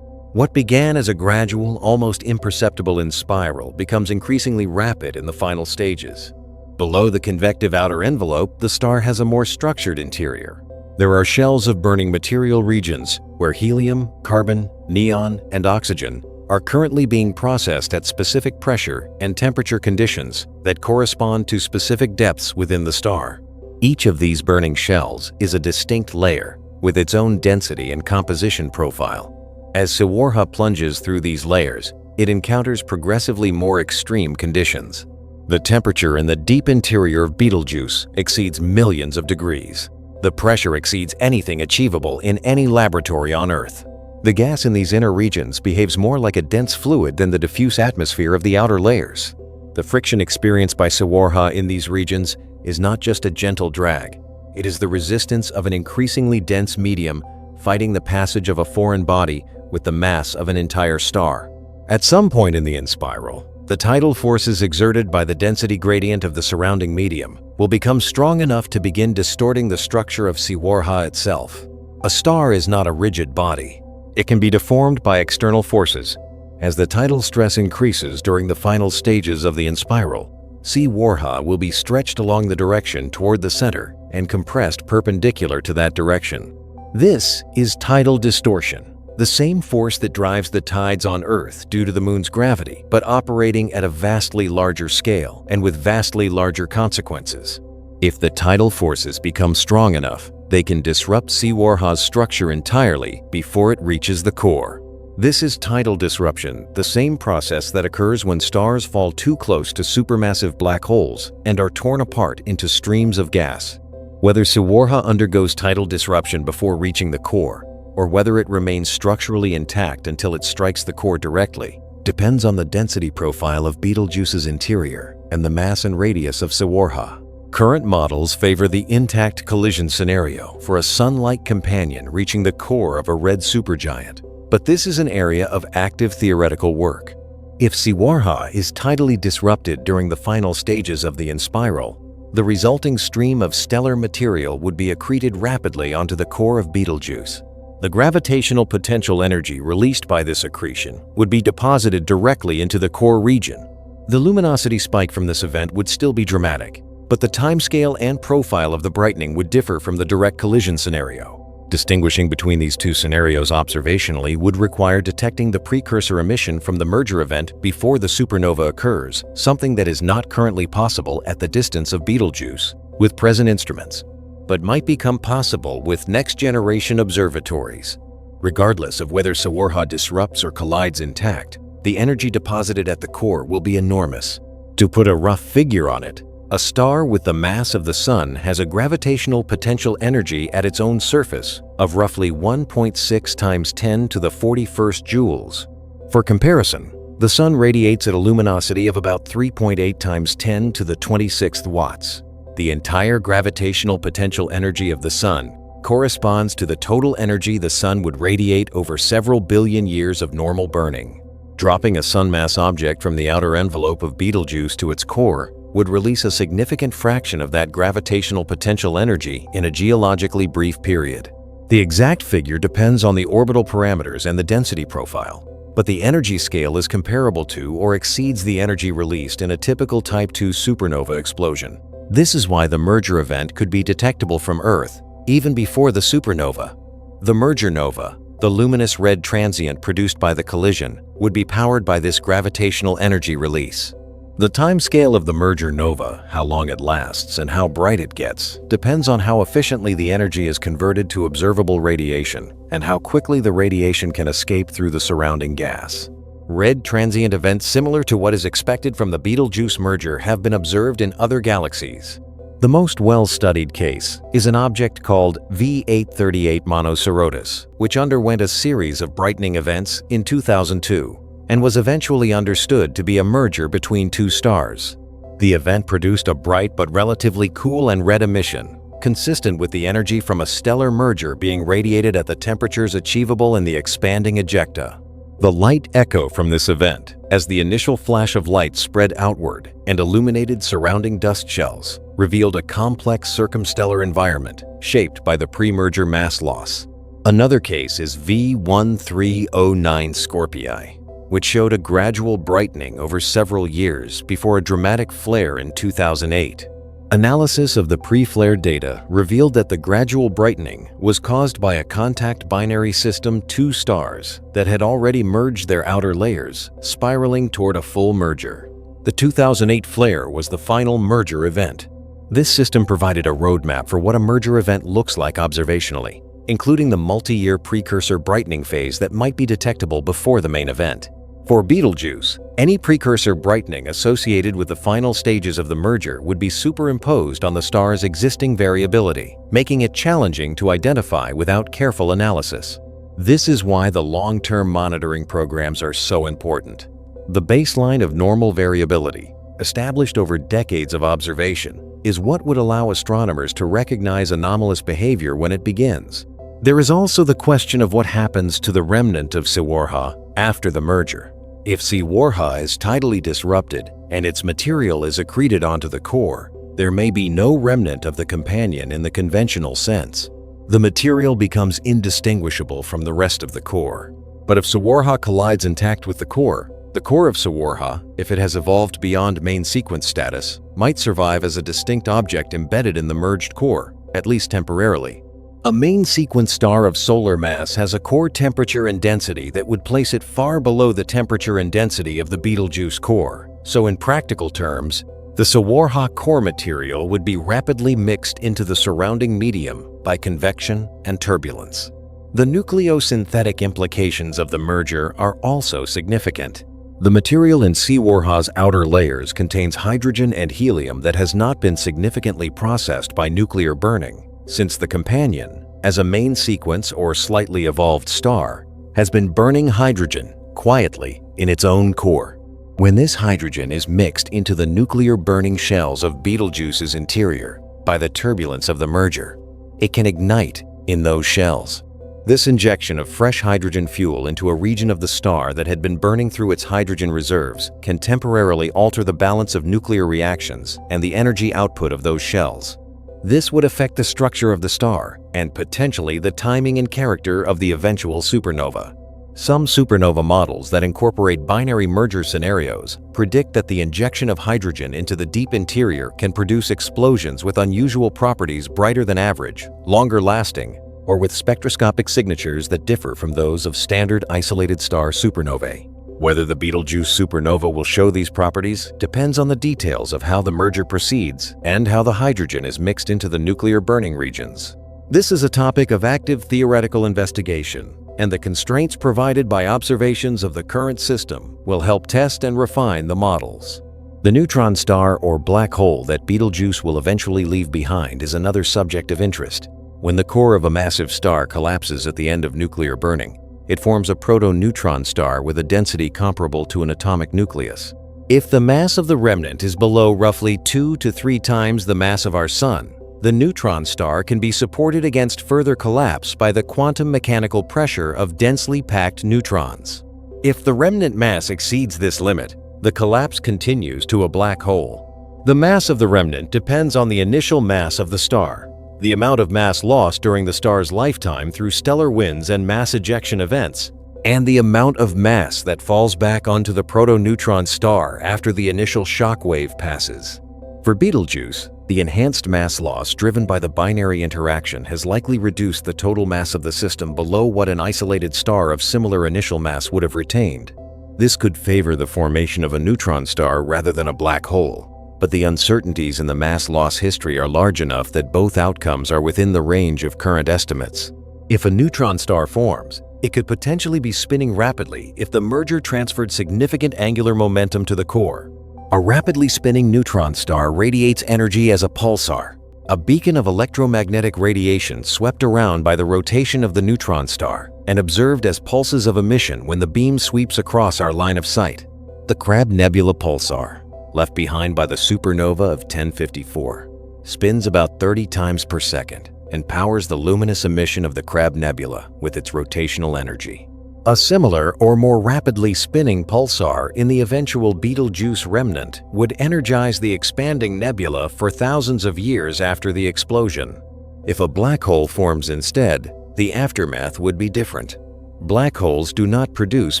What began as a gradual, almost imperceptible spiral becomes increasingly rapid in the final stages. Below the convective outer envelope, the star has a more structured interior. There are shells of burning material regions where helium, carbon, neon, and oxygen are currently being processed at specific pressure and temperature conditions that correspond to specific depths within the star. Each of these burning shells is a distinct layer with its own density and composition profile. As Siwarha plunges through these layers, it encounters progressively more extreme conditions. The temperature in the deep interior of Betelgeuse exceeds millions of degrees. The pressure exceeds anything achievable in any laboratory on Earth. The gas in these inner regions behaves more like a dense fluid than the diffuse atmosphere of the outer layers. The friction experienced by Siwarha in these regions is not just a gentle drag. It is the resistance of an increasingly dense medium fighting the passage of a foreign body with the mass of an entire star. At some point in the inspiral, the tidal forces exerted by the density gradient of the surrounding medium will become strong enough to begin distorting the structure of Siwarha itself. A star is not a rigid body. It can be deformed by external forces. As the tidal stress increases during the final stages of the inspiral, Siwarha will be stretched along the direction toward the center and compressed perpendicular to that direction. This is tidal distortion, the same force that drives the tides on Earth due to the Moon's gravity, but operating at a vastly larger scale and with vastly larger consequences. If the tidal forces become strong enough, they can disrupt Siwarha's structure entirely before it reaches the core. This is tidal disruption, the same process that occurs when stars fall too close to supermassive black holes and are torn apart into streams of gas. Whether Siwarha undergoes tidal disruption before reaching the core, or whether it remains structurally intact until it strikes the core directly, depends on the density profile of Betelgeuse's interior and the mass and radius of Siwarha. Current models favor the intact collision scenario for a sun-like companion reaching the core of a red supergiant, but this is an area of active theoretical work. If Siwarha is tidally disrupted during the final stages of the inspiral, the resulting stream of stellar material would be accreted rapidly onto the core of Betelgeuse. The gravitational potential energy released by this accretion would be deposited directly into the core region. The luminosity spike from this event would still be dramatic, but the timescale and profile of the brightening would differ from the direct collision scenario. Distinguishing between these two scenarios observationally would require detecting the precursor emission from the merger event before the supernova occurs, something that is not currently possible at the distance of Betelgeuse with present instruments, but might become possible with next-generation observatories. Regardless of whether Siwarha disrupts or collides intact, the energy deposited at the core will be enormous. To put a rough figure on it, a star with the mass of the Sun has a gravitational potential energy at its own surface of roughly 1.6 times 10 to the 41st joules. For comparison, the Sun radiates at a luminosity of about 3.8 times 10 to the 26th watts. The entire gravitational potential energy of the Sun corresponds to the total energy the Sun would radiate over several billion years of normal burning. Dropping a Sun mass object from the outer envelope of Betelgeuse to its core would release a significant fraction of that gravitational potential energy in a geologically brief period. The exact figure depends on the orbital parameters and the density profile, but the energy scale is comparable to or exceeds the energy released in a typical Type II supernova explosion. This is why the merger event could be detectable from Earth even before the supernova. The merger nova, The luminous red transient produced by the collision would be powered by this gravitational energy release. The timescale of the merger nova, how long it lasts and how bright it gets, depends on how efficiently the energy is converted to observable radiation and how quickly the radiation can escape through the surrounding gas. Red transient events similar to what is expected from the Betelgeuse merger have been observed in other galaxies. The most well-studied case is an object called V838 Monocerotis, which underwent a series of brightening events in 2002 and was eventually understood to be a merger between two stars. The event produced a bright but relatively cool and red emission, consistent with the energy from a stellar merger being radiated at the temperatures achievable in the expanding ejecta. The light echo from this event, as the initial flash of light spread outward and illuminated surrounding dust shells, revealed a complex circumstellar environment shaped by the pre-merger mass loss. Another case is V1309 Scorpii, which showed a gradual brightening over several years before a dramatic flare in 2008. Analysis of the pre-flare data revealed that the gradual brightening was caused by a contact binary system two stars that had already merged their outer layers, spiraling toward a full merger. The 2008 flare was the final merger event. This system provided a roadmap for what a merger event looks like observationally, including the multi-year precursor brightening phase that might be detectable before the main event. For Betelgeuse, any precursor brightening associated with the final stages of the merger would be superimposed on the star's existing variability, making it challenging to identify without careful analysis. This is why the long-term monitoring programs are so important. The baseline of normal variability, established over decades of observation, is what would allow astronomers to recognize anomalous behavior when it begins. There is also the question of what happens to the remnant of Sawarha after the merger. If Sawarha is tidally disrupted and its material is accreted onto the core, there may be no remnant of the companion in the conventional sense. The material becomes indistinguishable from the rest of the core. But if Sawarha collides intact with the core of Sawarha, if it has evolved beyond main sequence status, might survive as a distinct object embedded in the merged core, at least temporarily. A main sequence star of solar mass has a core temperature and density that would place it far below the temperature and density of the Betelgeuse core. So in practical terms, the Sawarha core material would be rapidly mixed into the surrounding medium by convection and turbulence. The nucleosynthetic implications of the merger are also significant. The material in Sawarha's outer layers contains hydrogen and helium that has not been significantly processed by nuclear burning, since the companion, as a main sequence or slightly evolved star, has been burning hydrogen quietly in its own core. When this hydrogen is mixed into the nuclear burning shells of Betelgeuse's interior by the turbulence of the merger, it can ignite in those shells. This injection of fresh hydrogen fuel into a region of the star that had been burning through its hydrogen reserves can temporarily alter the balance of nuclear reactions and the energy output of those shells. This would affect the structure of the star and potentially the timing and character of the eventual supernova. Some supernova models that incorporate binary merger scenarios predict that the injection of hydrogen into the deep interior can produce explosions with unusual properties brighter than average, longer lasting, or with spectroscopic signatures that differ from those of standard isolated star supernovae. Whether the Betelgeuse supernova will show these properties depends on the details of how the merger proceeds and how the hydrogen is mixed into the nuclear burning regions. This is a topic of active theoretical investigation, and the constraints provided by observations of the current system will help test and refine the models. The neutron star or black hole that Betelgeuse will eventually leave behind is another subject of interest. When the core of a massive star collapses at the end of nuclear burning, it forms a proto-neutron star with a density comparable to an atomic nucleus. If the mass of the remnant is below roughly 2 to 3 times the mass of our Sun, the neutron star can be supported against further collapse by the quantum mechanical pressure of densely packed neutrons. If the remnant mass exceeds this limit, the collapse continues to a black hole. The mass of the remnant depends on the initial mass of the star, the amount of mass lost during the star's lifetime through stellar winds and mass ejection events, and the amount of mass that falls back onto the proto-neutron star after the initial shock wave passes. For Betelgeuse, The enhanced mass loss driven by the binary interaction has likely reduced the total mass of the system below what an isolated star of similar initial mass would have retained. This could favor the formation of a neutron star rather than a black hole, but the uncertainties in the mass loss history are large enough that both outcomes are within the range of current estimates. If a neutron star forms, it could potentially be spinning rapidly if the merger transferred significant angular momentum to the core. A rapidly spinning neutron star radiates energy as a pulsar, a beacon of electromagnetic radiation swept around by the rotation of the neutron star and observed as pulses of emission when the beam sweeps across our line of sight. The Crab Nebula pulsar, left behind by the supernova of 1054, spins about 30 times per second and powers the luminous emission of the Crab Nebula with its rotational energy. A similar or more rapidly spinning pulsar in the eventual Betelgeuse remnant would energize the expanding nebula for thousands of years after the explosion. If a black hole forms instead, the aftermath would be different. Black holes do not produce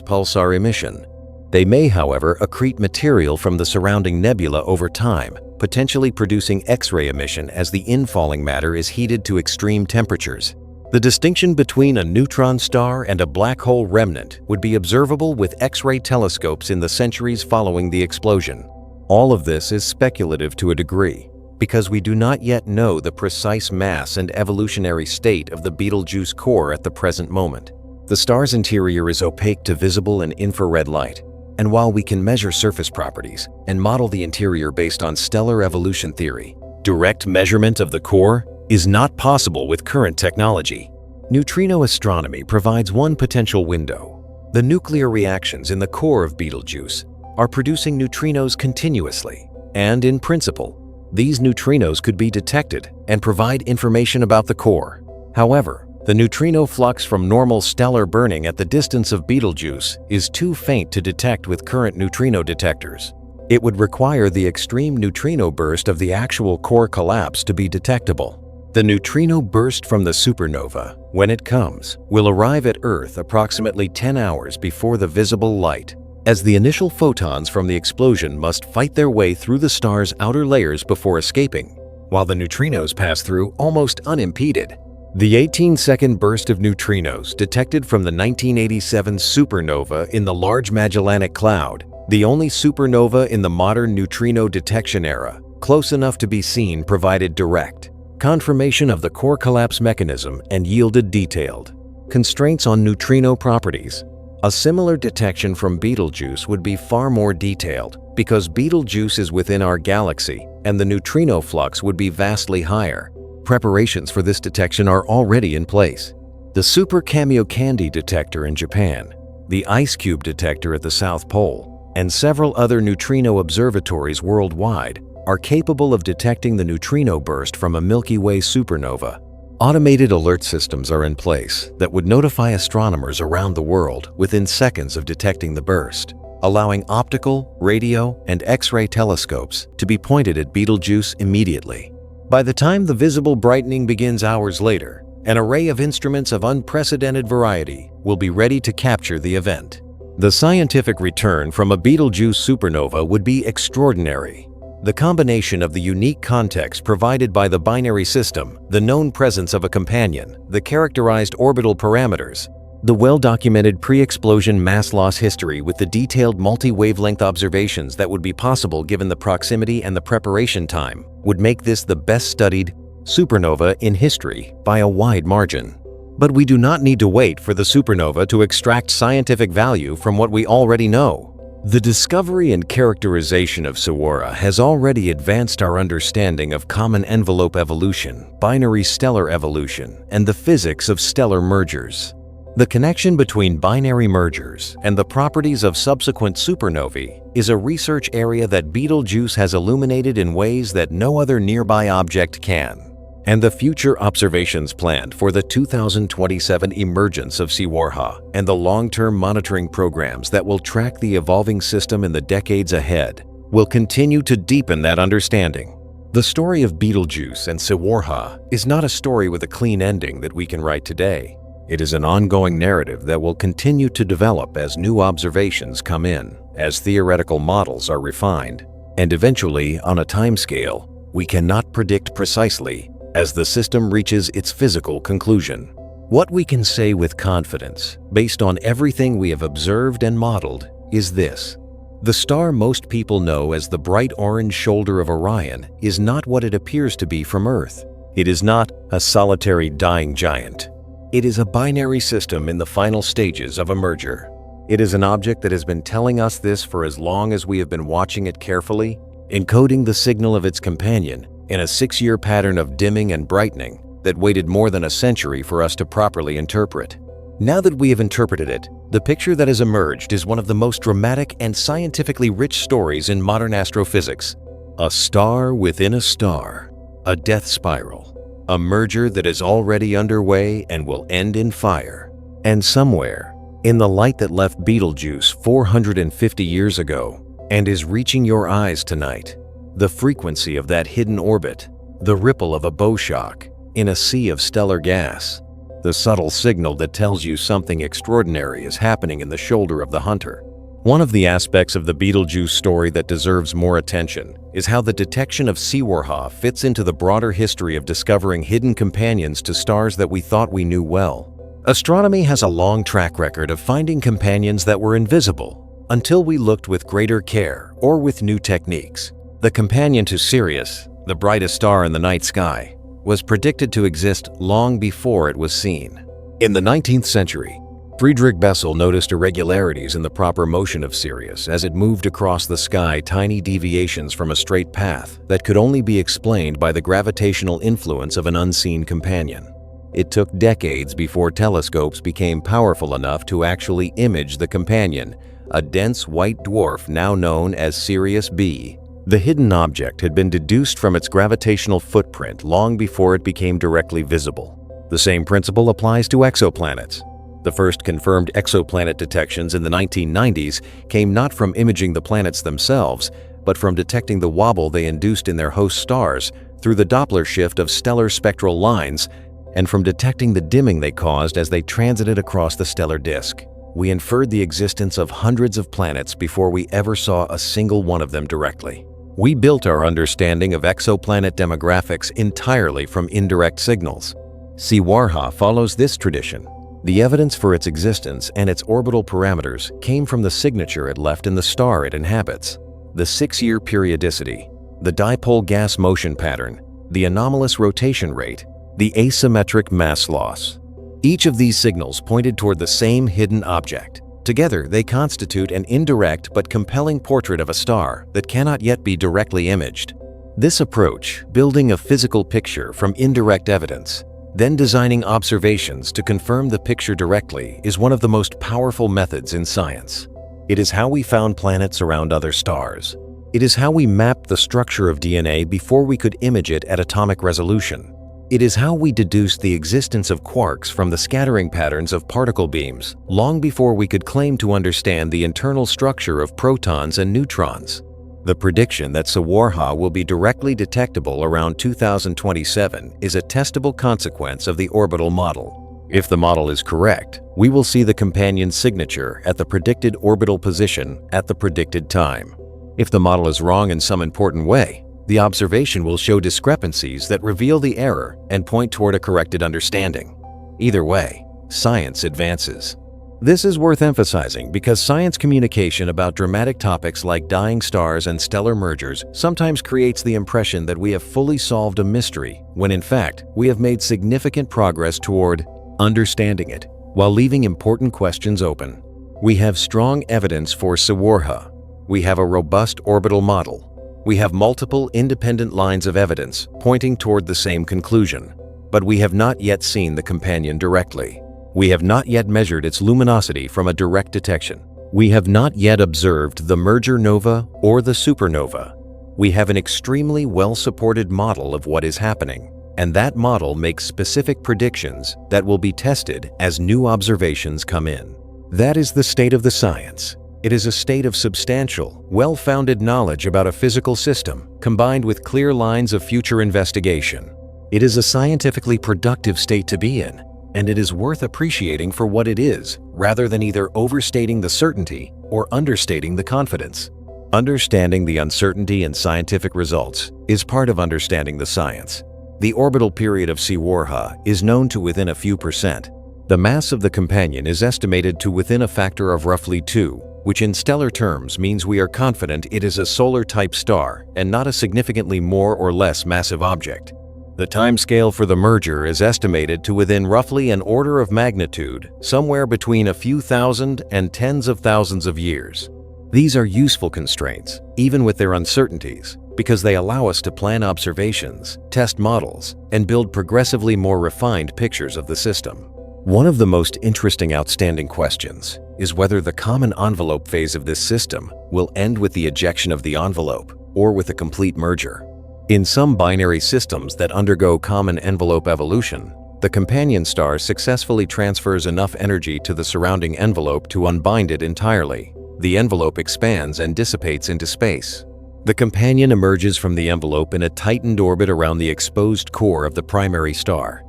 pulsar emission. They may, however, accrete material from the surrounding nebula over time, potentially producing X-ray emission as the infalling matter is heated to extreme temperatures. The distinction between a neutron star and a black hole remnant would be observable with X-ray telescopes in the centuries following the explosion. All of this is speculative to a degree, because we do not yet know the precise mass and evolutionary state of the Betelgeuse core at the present moment. The star's interior is opaque to visible and infrared light, and while we can measure surface properties and model the interior based on stellar evolution theory, direct measurement of the core is not possible with current technology. Neutrino astronomy provides one potential window. The nuclear reactions in the core of Betelgeuse are producing neutrinos continuously, and in principle, these neutrinos could be detected and provide information about the core. However, the neutrino flux from normal stellar burning at the distance of Betelgeuse is too faint to detect with current neutrino detectors. It would require the extreme neutrino burst of the actual core collapse to be detectable. The neutrino burst from the supernova, when it comes, will arrive at Earth approximately 10 hours before the visible light, as the initial photons from the explosion must fight their way through the star's outer layers before escaping, while the neutrinos pass through almost unimpeded. The 18-second burst of neutrinos detected from the 1987 supernova in the Large Magellanic Cloud, the only supernova in the modern neutrino detection era, close enough to be seen, provided direct confirmation of the core collapse mechanism and yielded detailed constraints on neutrino properties. A similar detection from Betelgeuse would be far more detailed because Betelgeuse is within our galaxy and the neutrino flux would be vastly higher. Preparations for this detection are already in place. The Super Kamiokande detector in Japan, the Ice Cube detector at the South Pole, and several other neutrino observatories worldwide are capable of detecting the neutrino burst from a Milky Way supernova. Automated alert systems are in place that would notify astronomers around the world within seconds of detecting the burst, allowing optical, radio, and X-ray telescopes to be pointed at Betelgeuse immediately. By the time the visible brightening begins hours later, an array of instruments of unprecedented variety will be ready to capture the event. The scientific return from a Betelgeuse supernova would be extraordinary. The combination of the unique context provided by the binary system, the known presence of a companion, the characterized orbital parameters, the well-documented pre-explosion mass loss history with the detailed multi-wavelength observations that would be possible given the proximity and the preparation time, would make this the best-studied supernova in history by a wide margin. But we do not need to wait for the supernova to extract scientific value from what we already know. The discovery and characterization of Saguaro has already advanced our understanding of common envelope evolution, binary stellar evolution, and the physics of stellar mergers. The connection between binary mergers and the properties of subsequent supernovae is a research area that Betelgeuse has illuminated in ways that no other nearby object can. And the future observations planned for the 2027 emergence of Saguaro and the long-term monitoring programs that will track the evolving system in the decades ahead will continue to deepen that understanding. The story of Betelgeuse and Saguaro is not a story with a clean ending that we can write today. It is an ongoing narrative that will continue to develop as new observations come in, as theoretical models are refined, and eventually, on a timescale, we cannot predict precisely as the system reaches its physical conclusion. What we can say with confidence, based on everything we have observed and modeled, is this. The star most people know as the bright orange shoulder of Orion is not what it appears to be from Earth. It is not a solitary dying giant. It is a binary system in the final stages of a merger. It is an object that has been telling us this for as long as we have been watching it carefully, encoding the signal of its companion in a 6-year pattern of dimming and brightening that waited more than a century for us to properly interpret. Now that we have interpreted it, the picture that has emerged is one of the most dramatic and scientifically rich stories in modern astrophysics. A star within a star, a death spiral, a merger that is already underway and will end in fire. And somewhere, in the light that left Betelgeuse 450 years ago and is reaching your eyes tonight, the frequency of that hidden orbit, the ripple of a bow shock in a sea of stellar gas, the subtle signal that tells you something extraordinary is happening in the shoulder of the hunter. One of the aspects of the Betelgeuse story that deserves more attention is how the detection of Supernova fits into the broader history of discovering hidden companions to stars that we thought we knew well. Astronomy has a long track record of finding companions that were invisible until we looked with greater care or with new techniques. The companion to Sirius, the brightest star in the night sky, was predicted to exist long before it was seen. In the 19th century, Friedrich Bessel noticed irregularities in the proper motion of Sirius as it moved across the sky, tiny deviations from a straight path that could only be explained by the gravitational influence of an unseen companion. It took decades before telescopes became powerful enough to actually image the companion, a dense white dwarf now known as Sirius B. The hidden object had been deduced from its gravitational footprint long before it became directly visible. The same principle applies to exoplanets. The first confirmed exoplanet detections in the 1990s came not from imaging the planets themselves, but from detecting the wobble they induced in their host stars through the Doppler shift of stellar spectral lines and from detecting the dimming they caused as they transited across the stellar disk. We inferred the existence of hundreds of planets before we ever saw a single one of them directly. We built our understanding of exoplanet demographics entirely from indirect signals. Supernova follows this tradition. The evidence for its existence and its orbital parameters came from the signature it left in the star it inhabits. The 6-year periodicity, the dipole gas motion pattern, the anomalous rotation rate, the asymmetric mass loss. Each of these signals pointed toward the same hidden object. Together, they constitute an indirect but compelling portrait of a star that cannot yet be directly imaged. This approach, building a physical picture from indirect evidence, then designing observations to confirm the picture directly, is one of the most powerful methods in science. It is how we found planets around other stars. It is how we mapped the structure of DNA before we could image it at atomic resolution. It is how we deduced the existence of quarks from the scattering patterns of particle beams long before we could claim to understand the internal structure of protons and neutrons. The prediction that Supernova will be directly detectable around 2027 is a testable consequence of the orbital model. If the model is correct, we will see the companion's signature at the predicted orbital position at the predicted time. If the model is wrong in some important way, the observation will show discrepancies that reveal the error and point toward a corrected understanding. Either way, science advances. This is worth emphasizing because science communication about dramatic topics like dying stars and stellar mergers sometimes creates the impression that we have fully solved a mystery, when in fact, we have made significant progress toward understanding it, while leaving important questions open. We have strong evidence for Supernova. We have a robust orbital model. We have multiple independent lines of evidence pointing toward the same conclusion, but we have not yet seen the companion directly. We have not yet measured its luminosity from a direct detection. We have not yet observed the merger nova or the supernova. We have an extremely well-supported model of what is happening, and that model makes specific predictions that will be tested as new observations come in. That is the state of the science. It is a state of substantial, well-founded knowledge about a physical system, combined with clear lines of future investigation. It is a scientifically productive state to be in, and it is worth appreciating for what it is, rather than either overstating the certainty or understating the confidence. Understanding the uncertainty in scientific results is part of understanding the science. The orbital period of Sawarha is known to within a few percent. The mass of the companion is estimated to within a factor of roughly 2, which in stellar terms means we are confident it is a solar-type star and not a significantly more or less massive object. The timescale for the merger is estimated to within roughly an order of magnitude, somewhere between a few thousand and tens of thousands of years. These are useful constraints, even with their uncertainties, because they allow us to plan observations, test models, and build progressively more refined pictures of the system. One of the most interesting outstanding questions is whether the common envelope phase of this system will end with the ejection of the envelope or with a complete merger. In some binary systems that undergo common envelope evolution, the companion star successfully transfers enough energy to the surrounding envelope to unbind it entirely. The envelope expands and dissipates into space. The companion emerges from the envelope in a tightened orbit around the exposed core of the primary star.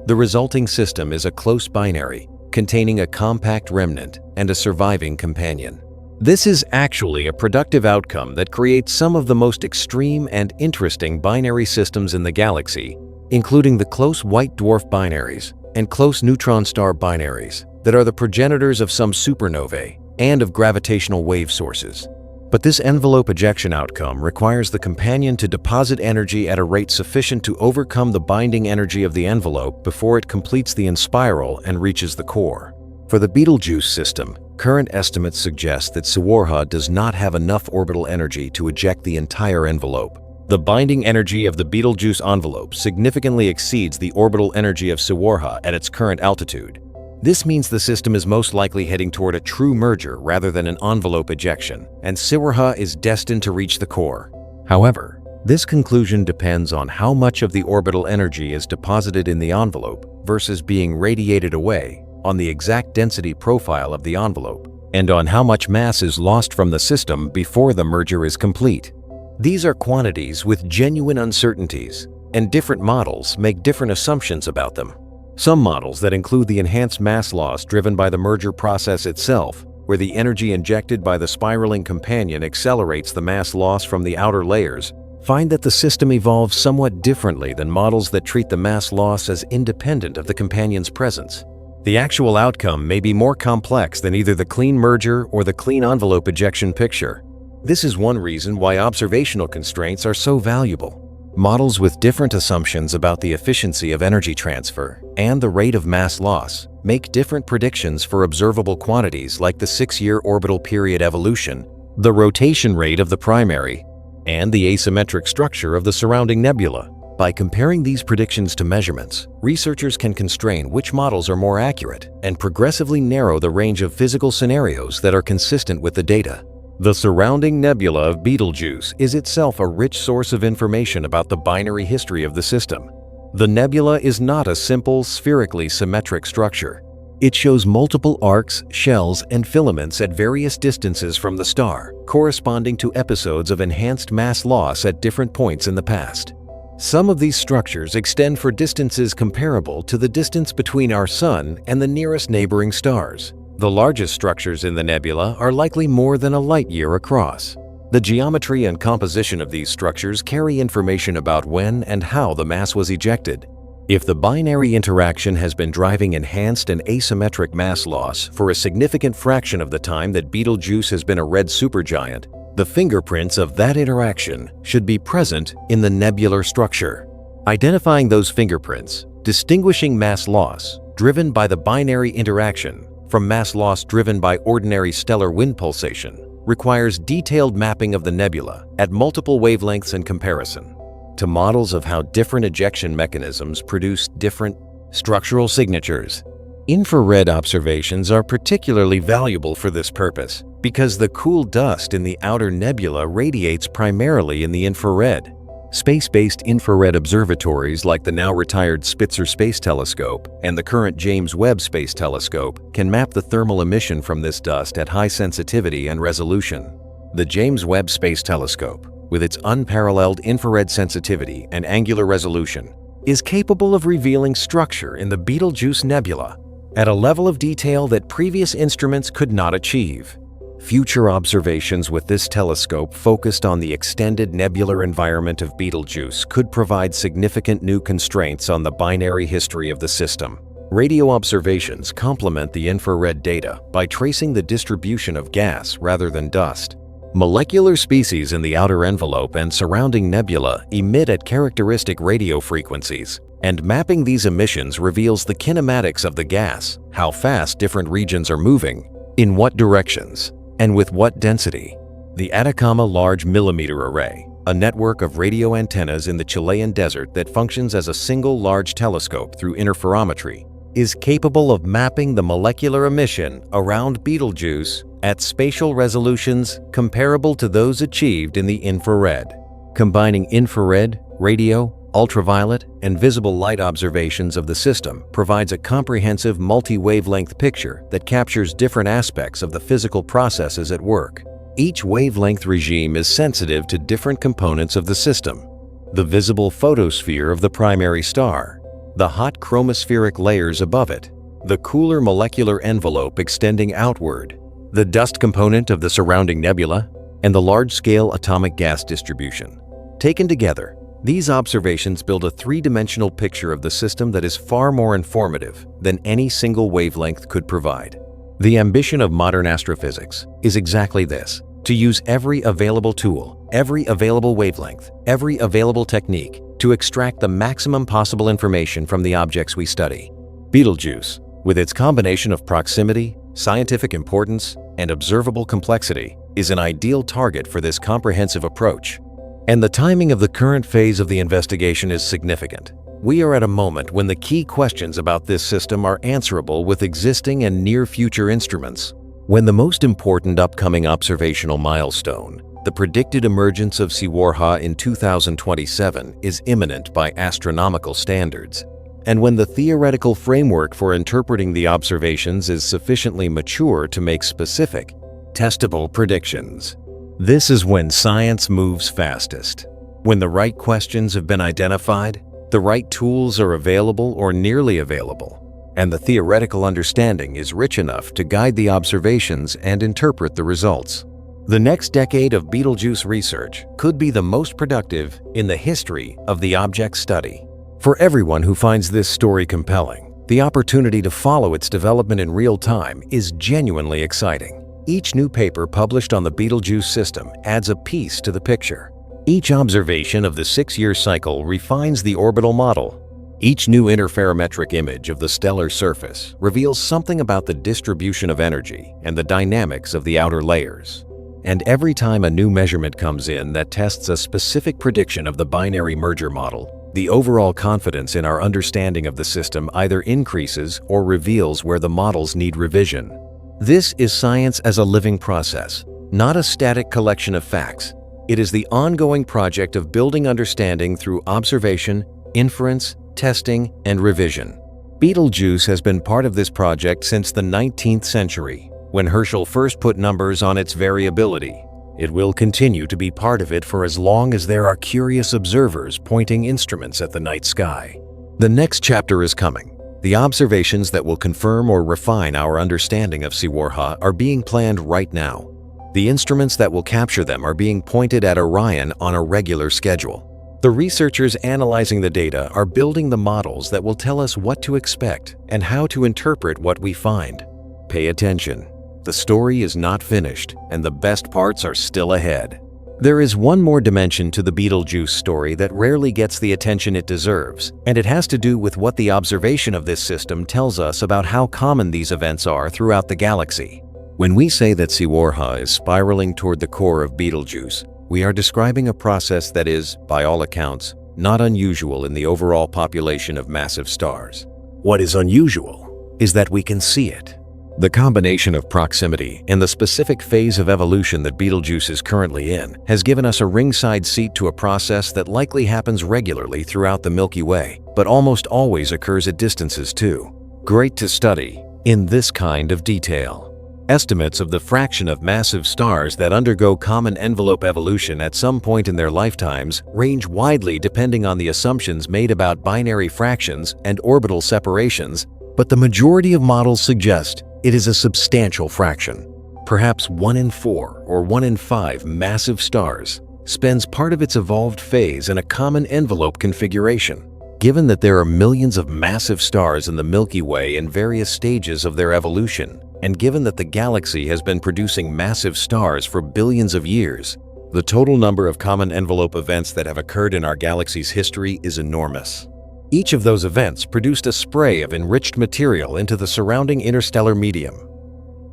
The resulting system is a close binary, containing a compact remnant and a surviving companion. This is actually a productive outcome that creates some of the most extreme and interesting binary systems in the galaxy, including the close white dwarf binaries and close neutron star binaries that are the progenitors of some supernovae and of gravitational wave sources. But this envelope ejection outcome requires the companion to deposit energy at a rate sufficient to overcome the binding energy of the envelope before it completes the inspiral and reaches the core. For the Betelgeuse system, current estimates suggest that Sawarha does not have enough orbital energy to eject the entire envelope. The binding energy of the Betelgeuse envelope significantly exceeds the orbital energy of Sawarha at its current altitude. This means the system is most likely heading toward a true merger rather than an envelope ejection, and Sawarha is destined to reach the core. However, this conclusion depends on how much of the orbital energy is deposited in the envelope versus being radiated away, on the exact density profile of the envelope, and on how much mass is lost from the system before the merger is complete. These are quantities with genuine uncertainties, and different models make different assumptions about them. Some models that include the enhanced mass loss driven by the merger process itself, where the energy injected by the spiraling companion accelerates the mass loss from the outer layers, find that the system evolves somewhat differently than models that treat the mass loss as independent of the companion's presence. The actual outcome may be more complex than either the clean merger or the clean envelope ejection picture. This is one reason why observational constraints are so valuable. Models with different assumptions about the efficiency of energy transfer and the rate of mass loss make different predictions for observable quantities like the 6-year orbital period evolution, the rotation rate of the primary, and the asymmetric structure of the surrounding nebula. By comparing these predictions to measurements, researchers can constrain which models are more accurate and progressively narrow the range of physical scenarios that are consistent with the data. The surrounding nebula of Betelgeuse is itself a rich source of information about the binary history of the system. The nebula is not a simple, spherically symmetric structure. It shows multiple arcs, shells, and filaments at various distances from the star, corresponding to episodes of enhanced mass loss at different points in the past. Some of these structures extend for distances comparable to the distance between our Sun and the nearest neighboring stars. The largest structures in the nebula are likely more than a light year across. The geometry and composition of these structures carry information about when and how the mass was ejected. If the binary interaction has been driving enhanced and asymmetric mass loss for a significant fraction of the time that Betelgeuse has been a red supergiant, the fingerprints of that interaction should be present in the nebular structure. Identifying those fingerprints, distinguishing mass loss driven by the binary interaction from mass loss driven by ordinary stellar wind pulsation, requires detailed mapping of the nebula at multiple wavelengths and comparison to models of how different ejection mechanisms produce different structural signatures. Infrared observations are particularly valuable for this purpose because the cool dust in the outer nebula radiates primarily in the infrared. Space-based infrared observatories like the now-retired Spitzer Space Telescope and the current James Webb Space Telescope can map the thermal emission from this dust at high sensitivity and resolution. The James Webb Space Telescope, with its unparalleled infrared sensitivity and angular resolution, is capable of revealing structure in the Betelgeuse Nebula at a level of detail that previous instruments could not achieve. Future observations with this telescope focused on the extended nebular environment of Betelgeuse could provide significant new constraints on the binary history of the system. Radio observations complement the infrared data by tracing the distribution of gas rather than dust. Molecular species in the outer envelope and surrounding nebula emit at characteristic radio frequencies, and mapping these emissions reveals the kinematics of the gas, how fast different regions are moving, in what directions, and with what density. The Atacama Large Millimeter Array, a network of radio antennas in the Chilean desert that functions as a single large telescope through interferometry, is capable of mapping the molecular emission around Betelgeuse at spatial resolutions comparable to those achieved in the infrared. Combining infrared, radio, ultraviolet, and visible light observations of the system provides a comprehensive multi-wavelength picture that captures different aspects of the physical processes at work. Each wavelength regime is sensitive to different components of the system: the visible photosphere of the primary star, the hot chromospheric layers above it, the cooler molecular envelope extending outward, the dust component of the surrounding nebula, and the large-scale atomic gas distribution. Taken together, these observations build a three-dimensional picture of the system that is far more informative than any single wavelength could provide. The ambition of modern astrophysics is exactly this: to use every available tool, every available wavelength, every available technique to extract the maximum possible information from the objects we study. Betelgeuse, with its combination of proximity, scientific importance, and observable complexity, is an ideal target for this comprehensive approach. And the timing of the current phase of the investigation is significant. We are at a moment when the key questions about this system are answerable with existing and near-future instruments. When the most important upcoming observational milestone, the predicted emergence of Siwarha in 2027, is imminent by astronomical standards, and when the theoretical framework for interpreting the observations is sufficiently mature to make specific, testable predictions. This is when science moves fastest. When the right questions have been identified, the right tools are available or nearly available, and the theoretical understanding is rich enough to guide the observations and interpret the results. The next decade of Betelgeuse research could be the most productive in the history of the object study. For everyone who finds this story compelling, the opportunity to follow its development in real time is genuinely exciting. Each new paper published on the Betelgeuse system adds a piece to the picture. Each observation of the 6-year cycle refines the orbital model. Each new interferometric image of the stellar surface reveals something about the distribution of energy and the dynamics of the outer layers. And every time a new measurement comes in that tests a specific prediction of the binary merger model, the overall confidence in our understanding of the system either increases or reveals where the models need revision. This is science as a living process, not a static collection of facts. It is the ongoing project of building understanding through observation, inference, testing, and revision. Betelgeuse has been part of this project since the 19th century, when Herschel first put numbers on its variability. It will continue to be part of it for as long as there are curious observers pointing instruments at the night sky. The next chapter is coming. The observations that will confirm or refine our understanding of Siwarha are being planned right now. The instruments that will capture them are being pointed at Orion on a regular schedule. The researchers analyzing the data are building the models that will tell us what to expect and how to interpret what we find. Pay attention. The story is not finished, and the best parts are still ahead. There is one more dimension to the Betelgeuse story that rarely gets the attention it deserves, and it has to do with what the observation of this system tells us about how common these events are throughout the galaxy. When we say that Siwarha is spiraling toward the core of Betelgeuse, we are describing a process that is, by all accounts, not unusual in the overall population of massive stars. What is unusual is that we can see it. The combination of proximity and the specific phase of evolution that Betelgeuse is currently in has given us a ringside seat to a process that likely happens regularly throughout the Milky Way, but almost always occurs at distances too. Great to study in this kind of detail. Estimates of the fraction of massive stars that undergo common envelope evolution at some point in their lifetimes range widely depending on the assumptions made about binary fractions and orbital separations, but the majority of models suggest it is a substantial fraction. perhaps 1 in 4 or 1 in 5 massive stars, spends part of its evolved phase in a common envelope configuration. Given that there are millions of massive stars in the Milky Way in various stages of their evolution, and given that the galaxy has been producing massive stars for billions of years, the total number of common envelope events that have occurred in our galaxy's history is enormous. Each of those events produced a spray of enriched material into the surrounding interstellar medium.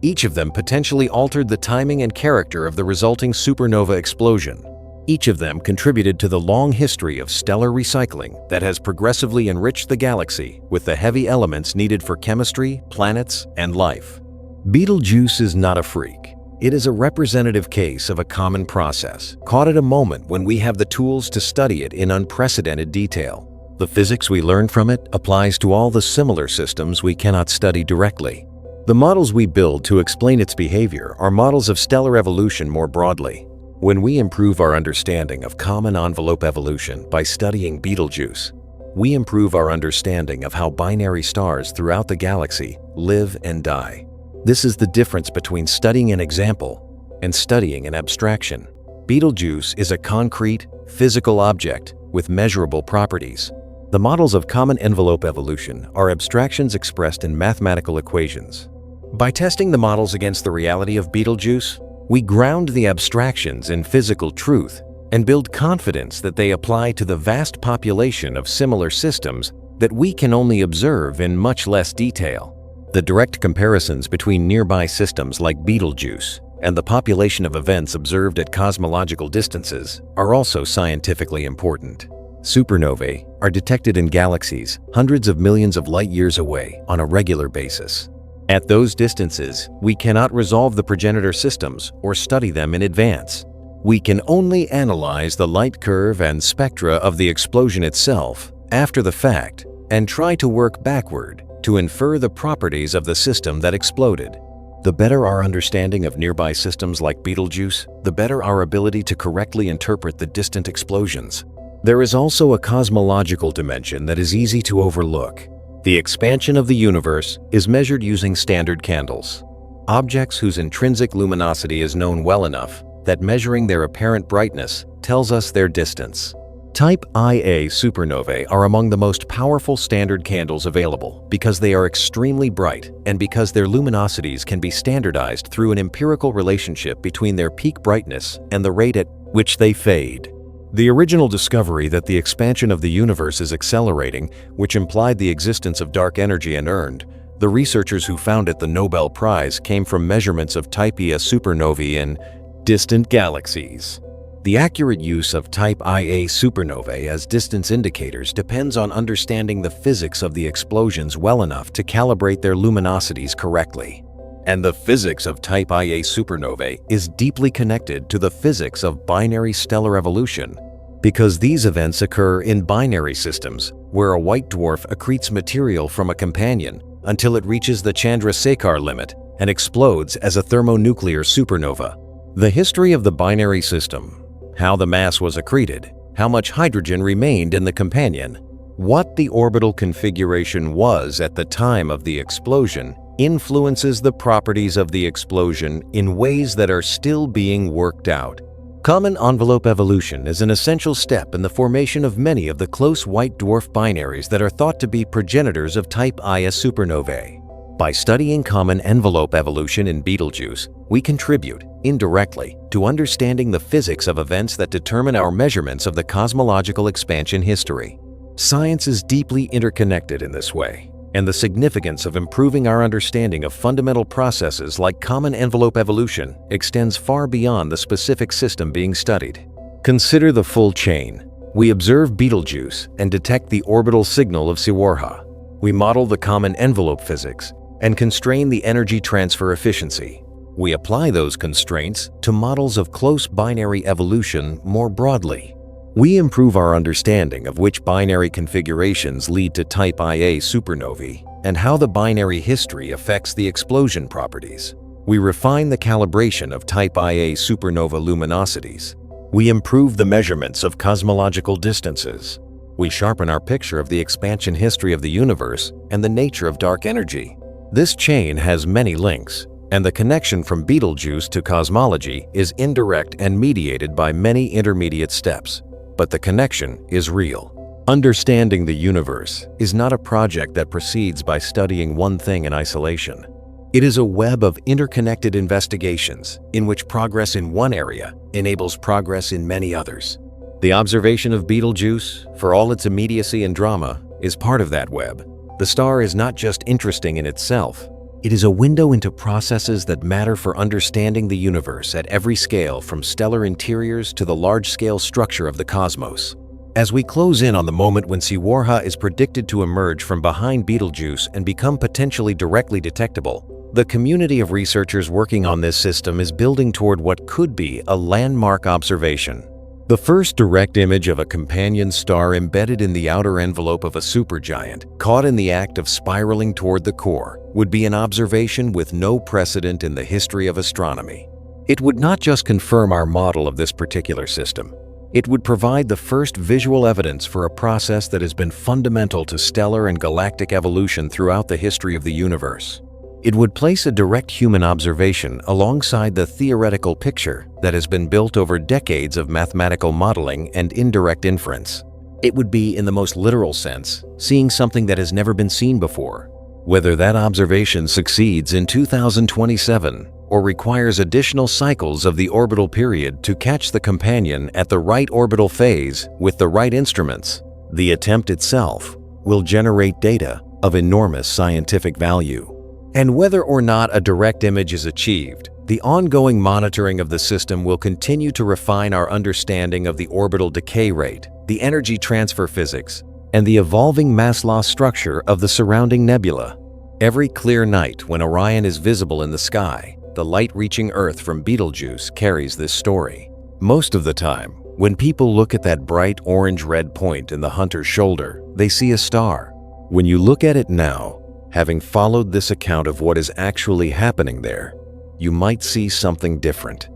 Each of them potentially altered the timing and character of the resulting supernova explosion. Each of them contributed to the long history of stellar recycling that has progressively enriched the galaxy with the heavy elements needed for chemistry, planets, and life. Betelgeuse is not a freak. It is a representative case of a common process, caught at a moment when we have the tools to study it in unprecedented detail. The physics we learn from it applies to all the similar systems we cannot study directly. The models we build to explain its behavior are models of stellar evolution more broadly. When we improve our understanding of common envelope evolution by studying Betelgeuse, we improve our understanding of how binary stars throughout the galaxy live and die. This is the difference between studying an example and studying an abstraction. Betelgeuse is a concrete, physical object with measurable properties. The models of common envelope evolution are abstractions expressed in mathematical equations. By testing the models against the reality of Betelgeuse, we ground the abstractions in physical truth and build confidence that they apply to the vast population of similar systems that we can only observe in much less detail. The direct comparisons between nearby systems like Betelgeuse and the population of events observed at cosmological distances are also scientifically important. Supernovae are detected in galaxies hundreds of millions of light-years away on a regular basis. At those distances, we cannot resolve the progenitor systems or study them in advance. We can only analyze the light curve and spectra of the explosion itself after the fact and try to work backward to infer the properties of the system that exploded. The better our understanding of nearby systems like Betelgeuse, the better our ability to correctly interpret the distant explosions. There is also a cosmological dimension that is easy to overlook. The expansion of the universe is measured using standard candles, objects whose intrinsic luminosity is known well enough that measuring their apparent brightness tells us their distance. Type Ia supernovae are among the most powerful standard candles available because they are extremely bright and because their luminosities can be standardized through an empirical relationship between their peak brightness and the rate at which they fade. The original discovery that the expansion of the universe is accelerating, which implied the existence of dark energy and earned, the researchers who found it the Nobel Prize came from measurements of Type Ia supernovae in distant galaxies. The accurate use of Type Ia supernovae as distance indicators depends on understanding the physics of the explosions well enough to calibrate their luminosities correctly. And the physics of Type Ia supernovae is deeply connected to the physics of binary stellar evolution, because these events occur in binary systems where a white dwarf accretes material from a companion until it reaches the Chandrasekhar limit and explodes as a thermonuclear supernova. The history of the binary system, how the mass was accreted, how much hydrogen remained in the companion, what the orbital configuration was at the time of the explosion, influences the properties of the explosion in ways that are still being worked out. Common envelope evolution is an essential step in the formation of many of the close white dwarf binaries that are thought to be progenitors of Type Ia supernovae. By studying common envelope evolution in Betelgeuse, we contribute, indirectly, to understanding the physics of events that determine our measurements of the cosmological expansion history. Science is deeply interconnected in this way, and the significance of improving our understanding of fundamental processes like common envelope evolution extends far beyond the specific system being studied. Consider the full chain. We observe Betelgeuse and detect the orbital signal of Siwarha. We model the common envelope physics and constrain the energy transfer efficiency. We apply those constraints to models of close binary evolution more broadly. We improve our understanding of which binary configurations lead to Type Ia supernovae and how the binary history affects the explosion properties. We refine the calibration of Type Ia supernova luminosities. We improve the measurements of cosmological distances. We sharpen our picture of the expansion history of the universe and the nature of dark energy. This chain has many links, And the connection from Betelgeuse to cosmology is indirect and mediated by many intermediate steps. But the connection is real. Understanding the universe is not a project that proceeds by studying one thing in isolation. It is a web of interconnected investigations in which progress in one area enables progress in many others. The observation of Betelgeuse, for all its immediacy and drama, is part of that web. The star is not just interesting in itself. It is a window into processes that matter for understanding the universe at every scale, from stellar interiors to the large-scale structure of the cosmos. As we close in on the moment when Siwarha is predicted to emerge from behind Betelgeuse and become potentially directly detectable, the community of researchers working on this system is building toward what could be a landmark observation. The first direct image of a companion star embedded in the outer envelope of a supergiant, caught in the act of spiraling toward the core, would be an observation with no precedent in the history of astronomy. It would not just confirm our model of this particular system. It would provide the first visual evidence for a process that has been fundamental to stellar and galactic evolution throughout the history of the universe. It would place a direct human observation alongside the theoretical picture that has been built over decades of mathematical modeling and indirect inference. It would be, in the most literal sense, seeing something that has never been seen before. Whether that observation succeeds in 2027 or requires additional cycles of the orbital period to catch the companion at the right orbital phase with the right instruments, the attempt itself will generate data of enormous scientific value. And whether or not a direct image is achieved, the ongoing monitoring of the system will continue to refine our understanding of the orbital decay rate, the energy transfer physics, and the evolving mass loss structure of the surrounding nebula. Every clear night when Orion is visible in the sky, the light reaching Earth from Betelgeuse carries this story. Most of the time, when people look at that bright orange-red point in the hunter's shoulder, they see a star. When you look at it now, having followed this account of what is actually happening there, you might see something different.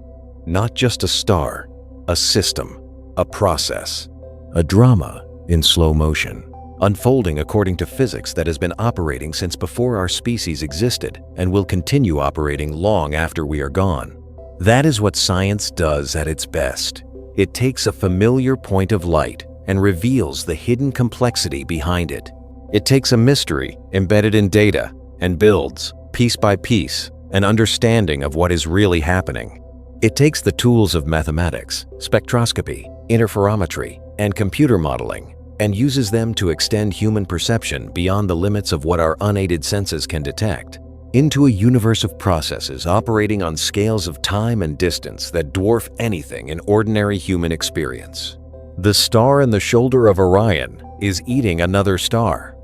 Not just a star, a system, a process, a drama in slow motion, unfolding according to physics that has been operating since before our species existed and will continue operating long after we are gone. That is what science does at its best. It takes a familiar point of light and reveals the hidden complexity behind it. It takes a mystery embedded in data and builds, piece by piece, an understanding of what is really happening. It takes the tools of mathematics, spectroscopy, interferometry, and computer modeling, and uses them to extend human perception beyond the limits of what our unaided senses can detect, into a universe of processes operating on scales of time and distance that dwarf anything in ordinary human experience. The star in the shoulder of Orion is eating another star.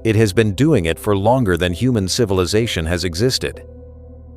It has been doing it for longer than human civilization has existed.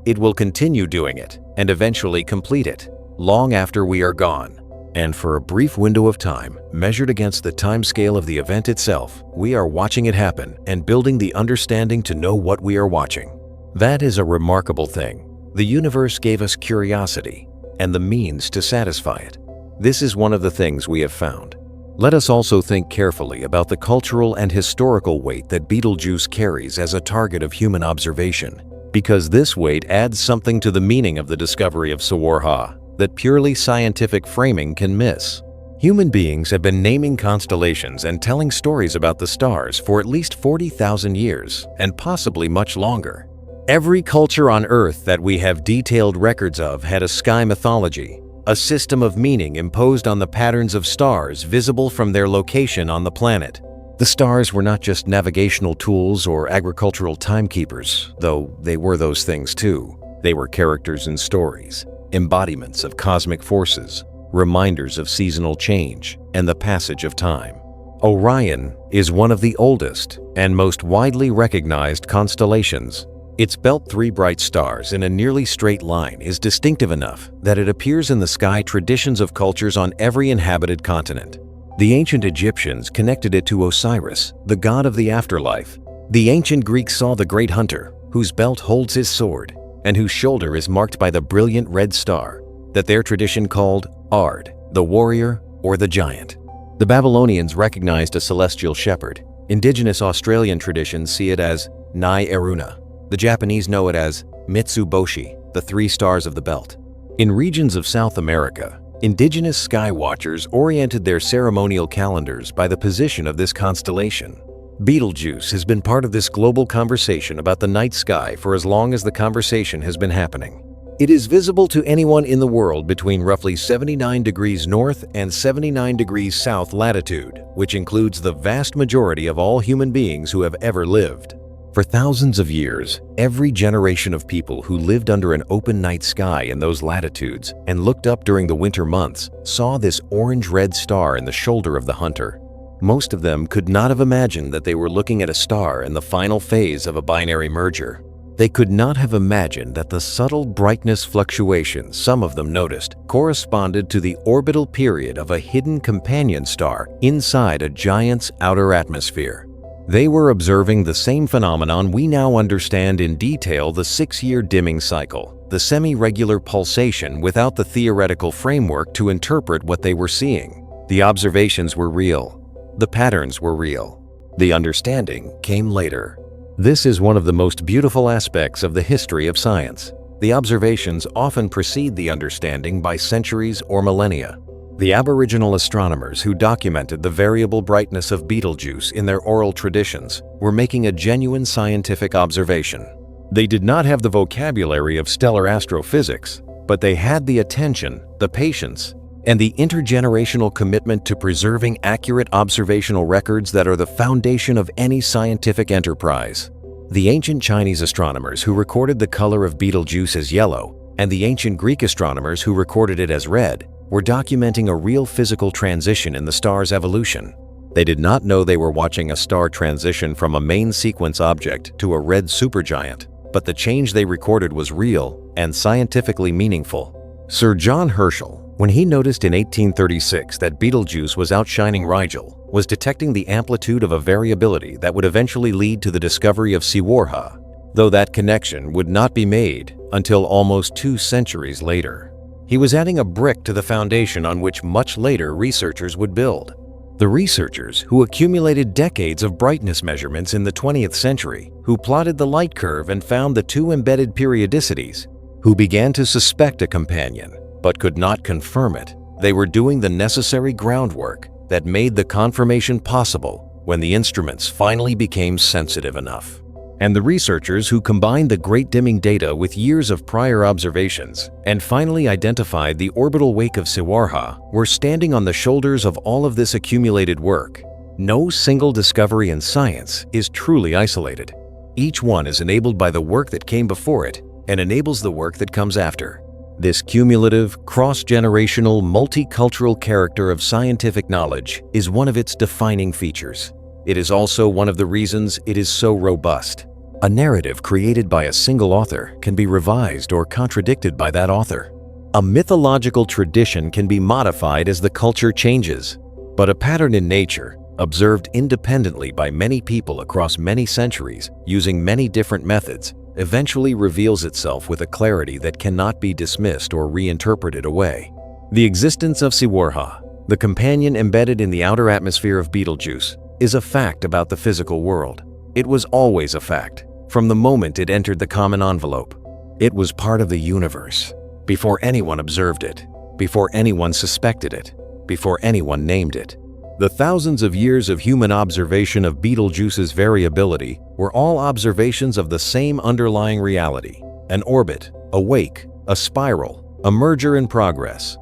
It will continue doing it and eventually complete it, long after we are gone. And for a brief window of time, measured against the timescale of the event itself, we are watching it happen and building the understanding to know what we are watching. That is a remarkable thing. The universe gave us curiosity and the means to satisfy it. This is one of the things we have found. Let us also think carefully about the cultural and historical weight that Betelgeuse carries as a target of human observation, because this weight adds something to the meaning of the discovery of Siwarha that purely scientific framing can miss. Human beings have been naming constellations and telling stories about the stars for at least 40,000 years, and possibly much longer. Every culture on Earth that we have detailed records of had a sky mythology, a system of meaning imposed on the patterns of stars visible from their location on the planet. The stars were not just navigational tools or agricultural timekeepers, though they were those things too. They were characters in stories, embodiments of cosmic forces, reminders of seasonal change and the passage of time. Orion is one of the oldest and most widely recognized constellations. Its belt 3 bright stars in a nearly straight line is distinctive enough that it appears in the sky traditions of cultures on every inhabited continent. The ancient Egyptians connected it to Osiris, the god of the afterlife. The ancient Greeks saw the great hunter, whose belt holds his sword, and whose shoulder is marked by the brilliant red star, that their tradition called Ard, the warrior or the giant. The Babylonians recognized a celestial shepherd. Indigenous Australian traditions see it as Nai Eruna. The Japanese know it as Mitsubishi, the three stars of the belt. In regions of South America, indigenous sky watchers oriented their ceremonial calendars by the position of this constellation. Betelgeuse has been part of this global conversation about the night sky for as long as the conversation has been happening. It is visible to anyone in the world between roughly 79 degrees north and 79 degrees south latitude, which includes the vast majority of all human beings who have ever lived. For thousands of years, every generation of people who lived under an open night sky in those latitudes and looked up during the winter months saw this orange-red star in the shoulder of the hunter. Most of them could not have imagined that they were looking at a star in the final phase of a binary merger. They could not have imagined that the subtle brightness fluctuations some of them noticed corresponded to the orbital period of a hidden companion star inside a giant's outer atmosphere. They were observing the same phenomenon we now understand in detail: the 6-year dimming cycle, the semi-regular pulsation without the theoretical framework to interpret what they were seeing. The observations were real. The patterns were real. The understanding came later. This is one of the most beautiful aspects of the history of science. The observations often precede the understanding by centuries or millennia. The Aboriginal astronomers who documented the variable brightness of Betelgeuse in their oral traditions were making a genuine scientific observation. They did not have the vocabulary of stellar astrophysics, but they had the attention, the patience, and the intergenerational commitment to preserving accurate observational records that are the foundation of any scientific enterprise. The ancient Chinese astronomers who recorded the color of Betelgeuse as yellow, and the ancient Greek astronomers who recorded it as red, were documenting a real physical transition in the star's evolution. They did not know they were watching a star transition from a main sequence object to a red supergiant, but the change they recorded was real and scientifically meaningful. Sir John Herschel, when he noticed in 1836 that Betelgeuse was outshining Rigel, was detecting the amplitude of a variability that would eventually lead to the discovery of Siwarha, though that connection would not be made until almost 2 centuries later. He was adding a brick to the foundation on which much later researchers would build. The researchers who accumulated decades of brightness measurements in the 20th century, who plotted the light curve and found the 2 embedded periodicities, who began to suspect a companion, but could not confirm it. They were doing the necessary groundwork that made the confirmation possible when the instruments finally became sensitive enough. And the researchers who combined the great dimming data with years of prior observations and finally identified the orbital wake of Siwarha were standing on the shoulders of all of this accumulated work. No single discovery in science is truly isolated. Each one is enabled by the work that came before it and enables the work that comes after. This cumulative, cross-generational, multicultural character of scientific knowledge is one of its defining features. It is also one of the reasons it is so robust. A narrative created by a single author can be revised or contradicted by that author. A mythological tradition can be modified as the culture changes. But a pattern in nature, observed independently by many people across many centuries using many different methods, eventually reveals itself with a clarity that cannot be dismissed or reinterpreted away. The existence of Siwarha, the companion embedded in the outer atmosphere of Betelgeuse, is a fact about the physical world. It was always a fact, from the moment it entered the common envelope. It was part of the universe, before anyone observed it, before anyone suspected it, before anyone named it. The thousands of years of human observation of Betelgeuse's variability were all observations of the same underlying reality: an orbit, a wake, a spiral, a merger in progress.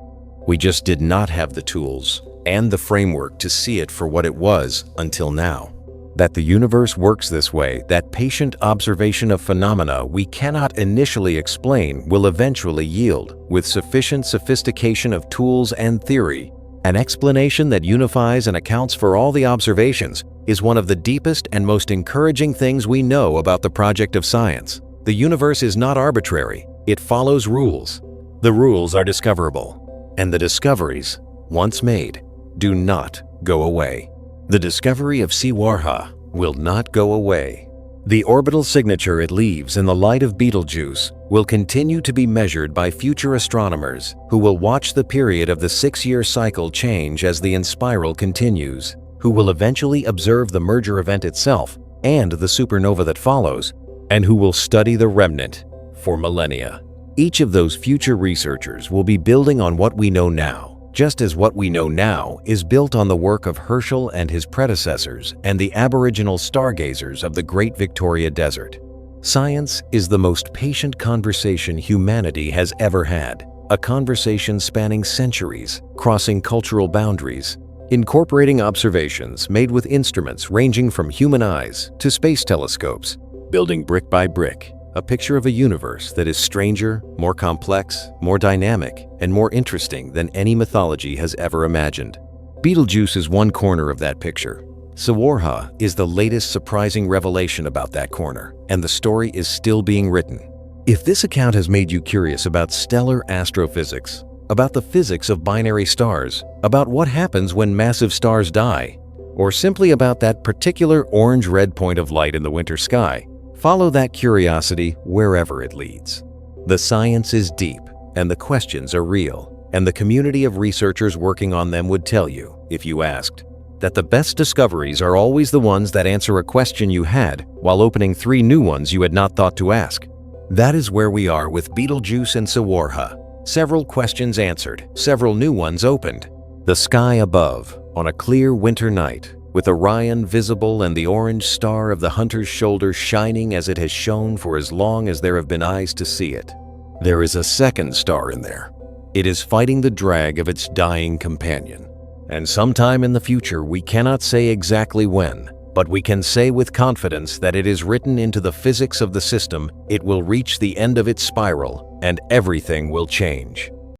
We just did not have the tools and the framework to see it for what it was until now. That the universe works this way, that patient observation of phenomena we cannot initially explain will eventually yield, with sufficient sophistication of tools and theory, an explanation that unifies and accounts for all the observations, is one of the deepest and most encouraging things we know about the project of science. The universe is not arbitrary. It follows rules. The rules are discoverable, and the discoveries, once made, do not go away. The discovery of Siwarha will not go away. The orbital signature it leaves in the light of Betelgeuse will continue to be measured by future astronomers who will watch the period of the 6-year cycle change as the inspiral continues, who will eventually observe the merger event itself and the supernova that follows, and who will study the remnant for millennia. Each of those future researchers will be building on what we know now, just as what we know now is built on the work of Herschel and his predecessors and the aboriginal stargazers of the Great Victoria Desert. Science is the most patient conversation humanity has ever had, a conversation spanning centuries, crossing cultural boundaries, incorporating observations made with instruments ranging from human eyes to space telescopes, building brick by brick a picture of a universe that is stranger, more complex, more dynamic, and more interesting than any mythology has ever imagined. Betelgeuse is one corner of that picture. Sawarha is the latest surprising revelation about that corner, and the story is still being written. If this account has made you curious about stellar astrophysics, about the physics of binary stars, about what happens when massive stars die, or simply about that particular orange-red point of light in the winter sky, follow that curiosity wherever it leads. The science is deep, and the questions are real, and the community of researchers working on them would tell you, if you asked, that the best discoveries are always the ones that answer a question you had while opening 3 new ones you had not thought to ask. That is where we are with Betelgeuse and Sawarha. Several questions answered, several new ones opened. The sky above, on a clear winter night, with Orion visible and the orange star of the hunter's shoulder shining as it has shone for as long as there have been eyes to see it. There is a second star in there. It is fighting the drag of its dying companion. And sometime in the future, we cannot say exactly when, but we can say with confidence that it is written into the physics of the system, it will reach the end of its spiral, and everything will change.